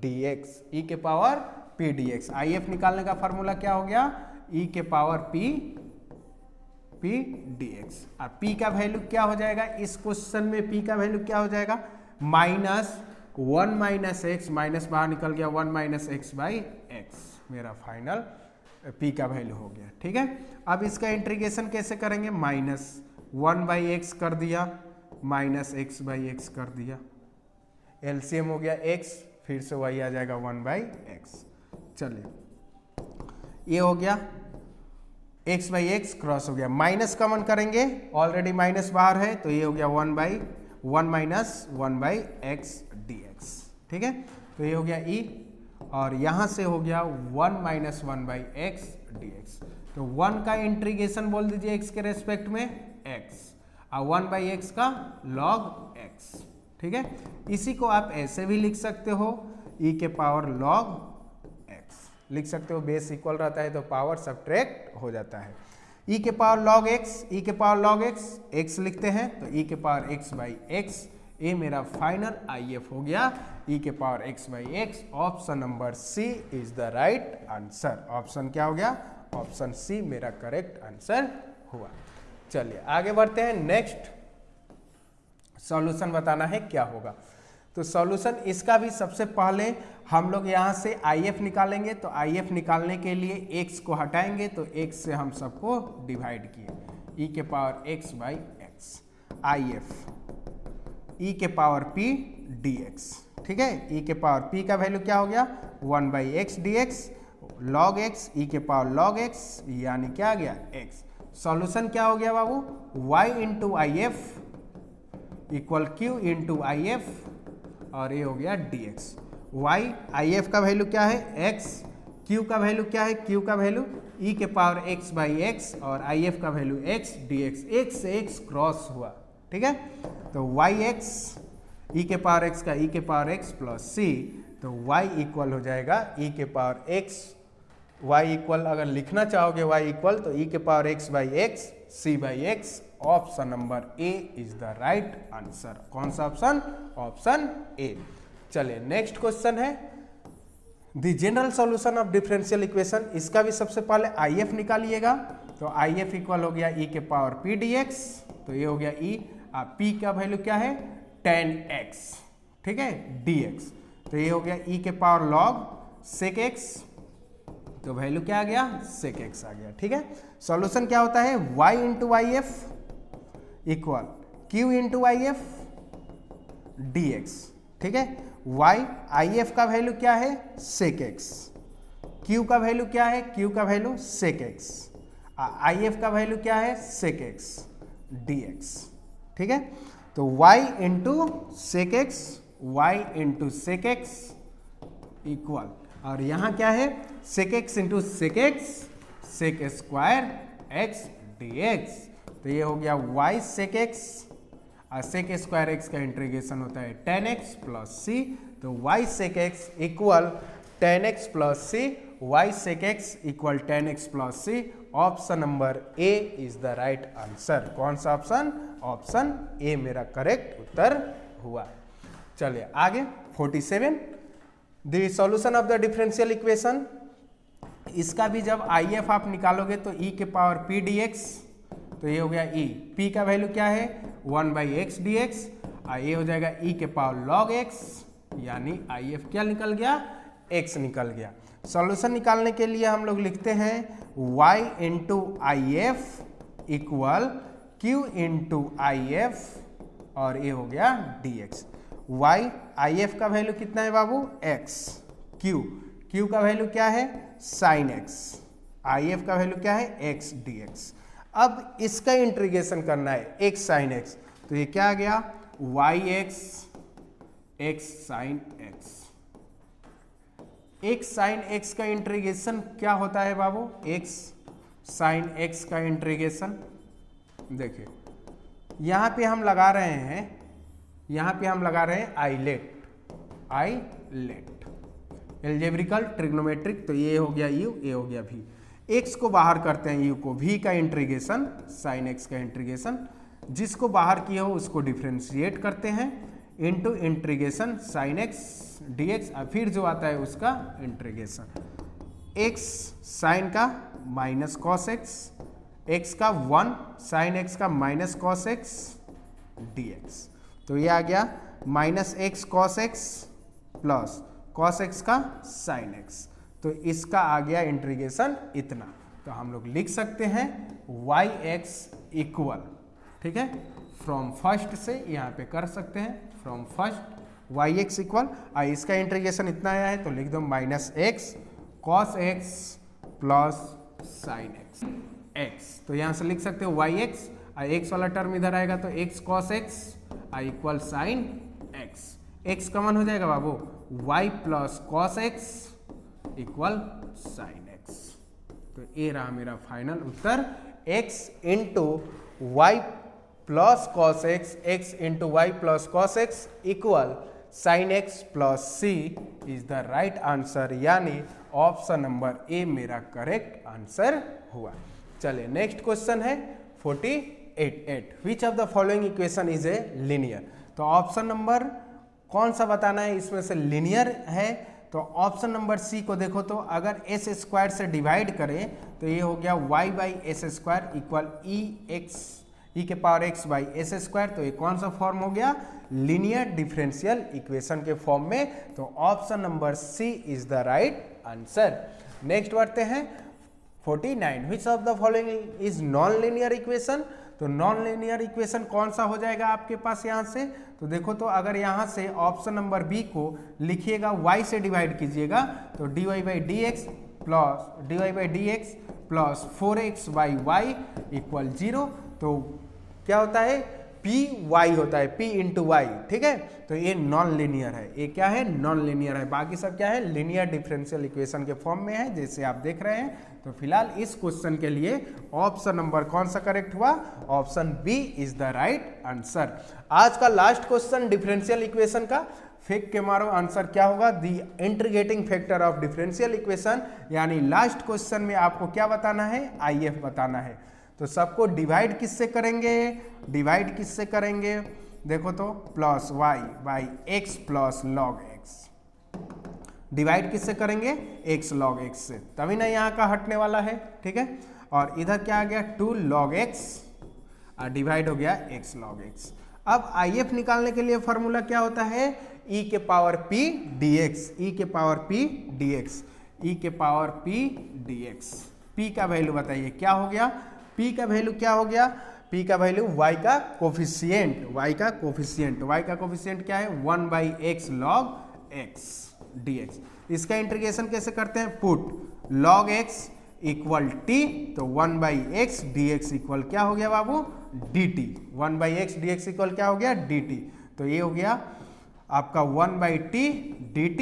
S1: dx, e के पावर p dx। IF निकालने का फॉर्मूला क्या हो गया, e के पावर p dx। अब p का वैल्यू क्या हो जाएगा, इस क्वेश्चन में p का वैल्यू क्या हो जाएगा, माइनस 1 माइनस एक्स, माइनस बाहर निकल गया 1 माइनस एक्स बाई एक्स, मेरा फाइनल p का वैल्यू हो गया, ठीक है। अब इसका इंटीग्रेशन कैसे करेंगे, माइनस 1 बाई एक्स कर दिया, माइनस एक्स बाई एक्स कर दिया, एलसीएम हो गया x, फिर से y आ जाएगा 1 बाई एक्स। चलिए ये हो गया x बाई एक्स क्रॉस हो गया, माइनस कॉमन करेंगे, ऑलरेडी माइनस बाहर है, तो ये हो गया 1 by 1 minus 1 by x D x, ठीक है। तो ये हो गया e, और यहाँ से हो गया 1 minus 1 by x D x. तो 1 का इंटीग्रेशन बोल दीजिए x के रेस्पेक्ट में x, और 1 बाई एक्स का log x, ठीक है। इसी को आप ऐसे भी लिख सकते हो, e के पावर log x लिख सकते हो, बेस इक्वल रहता है तो पावर सब्ट्रैक्ट हो जाता है। e के पावर log x, e के पावर log x, x लिखते हैं तो e के पावर x बाई x, ये मेरा फाइनल IF हो गया, e के power x by x। Option number C is the right answer. Option क्या हो गया, ऑप्शन C मेरा करेक्ट आंसर हुआ। चलिए आगे बढ़ते हैं, नेक्स्ट सॉल्यूशन बताना है क्या होगा। तो सॉल्यूशन इसका भी सबसे पहले हम लोग यहाँ से IF निकालेंगे, तो IF निकालने के लिए x को हटाएंगे, तो x से हम सबको डिवाइड किए, e के power x by x, IF e के पावर p dx, ठीक है। e के पावर p का वैल्यू क्या हो गया, 1 by x D x, log x, e के पावर log x, यानी क्या आ गया x। सॉल्यूशन क्या हो गया बाबू, y into I F equal Q into I F, और ये हो गया dx। y आई एफ का वैल्यू क्या है x, q का वैल्यू क्या है, q का वैल्यू e के पावर x बाई एक्स, और आई एफ का वैल्यू x dx, x से x क्रॉस हुआ, ठीक है। तो yx e के पावर x का e के पावर x प्लस c, तो y इक्वल हो जाएगा e के पावर x, y इक्वल अगर लिखना चाहोगे y इक्वल तो e के power x by x, c by x. Option number A is the right answer. कौन सा ऑप्शन, ऑप्शन ए। चलिए नेक्स्ट क्वेश्चन है the general solution of differential equation. इसका भी सबसे पहले IF निकालिएगा, तो IF इक्वल हो गया e के पावर p dx, तो ये हो गया e, p का वैल्यू क्या है 10x, ठीक है, dx, तो ये हो गया e के पावर log sec x, तो वैल्यू क्या आ गया sec x आ गया, ठीक है। सॉल्यूशन क्या होता है, y into I F equal q into I F dx, ठीक है। y आई एफ का वैल्यू क्या है sec x, q का वैल्यू क्या है, q का value sec x, I F का वैल्यू क्या है sec x dx, ठीक है। तो y into sec x, y into sec x equal, और यहाँ क्या है sec x into sec x, sec square x dx, तो ये हो गया y sec x, और sec स्क्वायर x का इंटीग्रेशन होता है 10x प्लस c, तो y sec x equal 10x plus c, y sec x equal 10x plus c। Option number A is the right answer. कौन सा option, option A मेरा correct उत्तर हुआ। चलिए आगे 47 the solution of the differential equation. इसका भी जब IF आप निकालोगे तो e के पावर p dx, तो ये हो गया e, p का वैल्यू क्या है 1 बाई एक्स डी एक्स, ये हो जाएगा ई के पावर log x, यानी आई एफ क्या निकल गया, x निकल गया। सॉल्यूशन निकालने के लिए हम लोग लिखते हैं y into I F equal q into I F और ये हो गया dx। y आई एफ का वैल्यू कितना है बाबू, x, q का वैल्यू क्या है sin x, आई एफ का वैल्यू क्या है x dx। अब इसका इंटीग्रेशन करना है x sin x, तो ये क्या आ गया yx x sin x। x sin x का इंटीग्रेशन क्या होता है बाबू, x sin x का इंटीग्रेशन देखिए यहाँ पे हम लगा रहे हैं, यहाँ पे हम लगा रहे हैं आइलेट एल्जेब्रिकल ट्रिग्नोमेट्रिक, तो ये हो गया u, ये हो गया v। x को बाहर करते हैं u को, v का इंटीग्रेशन sin x का इंटीग्रेशन, जिसको बाहर किया हो उसको डिफ्रेंशिएट करते हैं into integration sin x dx, और फिर जो आता है उसका इंटीग्रेशन x sin का माइनस कॉस x, x का 1 sin x का माइनस कॉस x dx। तो ये आ गया minus x cos x plus cos x का sin x, तो इसका आ गया इंटीग्रेशन इतना। तो हम लोग लिख सकते हैं yx इक्वल, ठीक है, फ्रॉम फर्स्ट से यहाँ पे कर सकते हैं, फ्रॉम फर्स्ट yx इक्वल, इसका इंटीग्रेशन इतना आया है तो लिख दो minus x cos x plus sin x। तो यहाँ से लिख सकते हो yx, x वाला टर्म इधर आएगा तो x cos x equal sin x, x common हो जाएगा बाबू, y plus cos x equal sin x। तो ये रहा मेरा फाइनल उत्तर, x into y plus cos x, x into y plus cos x equal sine x plus c is the right answer, यानी option number A मेरा correct answer हुआ। चलिए next question है 48, which of the following equation is a linear. तो option number कौन सा बताना है इसमें से लीनियर है, तो ऑप्शन नंबर सी को देखो, तो अगर एस स्क्वायर से डिवाइड करें तो ये हो गया y by S square equal E के power x by S square, तो ये कौन सा फॉर्म हो गया, लीनियर डिफरेंशियल इक्वेशन के फॉर्म में। तो option number C is the right answer. Next बढ़ते हैं 49, which of the following is non linear equation. तो नॉन लीनियर इक्वेशन कौन सा हो जाएगा आपके पास यहाँ से, तो देखो, तो अगर यहाँ से ऑप्शन नंबर बी को लिखिएगा y से डिवाइड कीजिएगा तो dy by D x plus 4x by y equal 0, तो क्या होता है पी वाई होता है, p इंटू वाई, ठीक है। तो ये नॉन लीनियर है, ये क्या है, नॉन लीनियर है। बाकी सब क्या है, लीनियर डिफरेंशियल इक्वेशन के फॉर्म में है, जैसे आप देख रहे हैं। तो फिलहाल इस क्वेश्चन के लिए ऑप्शन नंबर कौन सा करेक्ट हुआ, option B is the right answer. आज का लास्ट क्वेश्चन डिफरेंशियल इक्वेशन का, फेंक के मारो आंसर क्या होगा, the integrating factor of differential equation, यानी लास्ट क्वेश्चन में आपको क्या बताना है, IF बताना है। तो सबको डिवाइड किससे करेंगे, देखो तो plus y by x plus log x, divide किससे करेंगे, x log x से, तभी ना यहाँ का हटने वाला है, ठीक है। और इधर क्या आ गया 2 log x और डिवाइड हो गया x log x। अब IF निकालने के लिए फॉर्मूला क्या होता है, e के पावर p dx, p का वैल्यू बताइए क्या हो गया, p का वैल्यू क्या हो गया, p का वैल्यू y का कोफिशिएंट क्या है, 1 by x log x dx। इसका इंटीग्रेशन कैसे करते हैं, put log x equal t, तो 1 by x D x equal क्या हो गया बाबू, dt, 1 by x D x equal क्या हो गया, dt। तो ये हो गया आपका 1 बाई टी dt,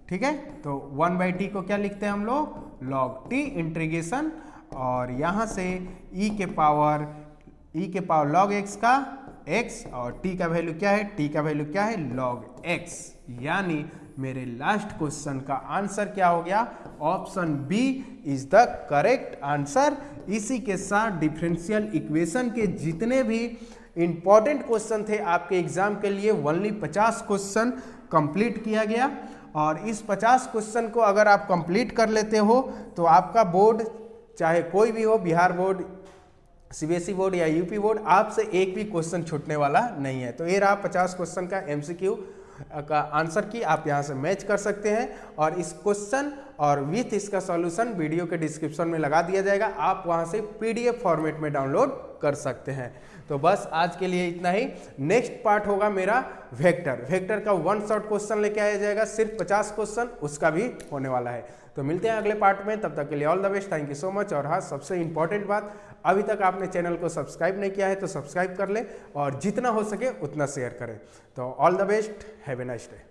S1: ठीक है। तो 1 बाई टी को क्या लिखते हैं हम लोग, log t इंटीग्रेशन, और यहाँ से e के पावर log x का x, और t का वैल्यू क्या है, log x, यानी मेरे लास्ट क्वेश्चन का आंसर क्या हो गया, option B is the correct answer. इसी के साथ डिफरेंशियल इक्वेशन के जितने भी इंपॉर्टेंट क्वेश्चन थे आपके एग्जाम के लिए, ओनली 50 क्वेश्चन कंप्लीट किया गया। और इस 50 क्वेश्चन को अगर आप कंप्लीट कर लेते हो तो आपका बोर्ड चाहे कोई भी हो, बिहार बोर्ड, सीबीएसई बोर्ड या यूपी बोर्ड आपसे एक भी क्वेश्चन छूटने वाला नहीं है। तो ये रहा 50 क्वेश्चन का एमसीक्यू का आंसर की आप यहाँ से मैच कर सकते हैं, और इस क्वेश्चन और विथ इसका सॉल्यूशन वीडियो के डिस्क्रिप्शन में लगा दिया जाएगा, आप वहाँ से पीडीएफ फॉर्मेट में डाउनलोड कर सकते हैं। तो बस आज के लिए इतना ही। नेक्स्ट पार्ट होगा मेरा वेक्टर का वन शॉट क्वेश्चन लेके आया जाएगा, सिर्फ 50 क्वेश्चन, उसका भी होने वाला है। तो मिलते हैं अगले पार्ट में, तब तक के लिए all the best, thank you so much. और हाँ, सबसे इंपॉर्टेंट बात, अभी तक आपने चैनल को सब्सक्राइब नहीं किया है तो सब्सक्राइब कर ले, और जितना हो सके उतना शेयर करें। तो all the best, have a nice day.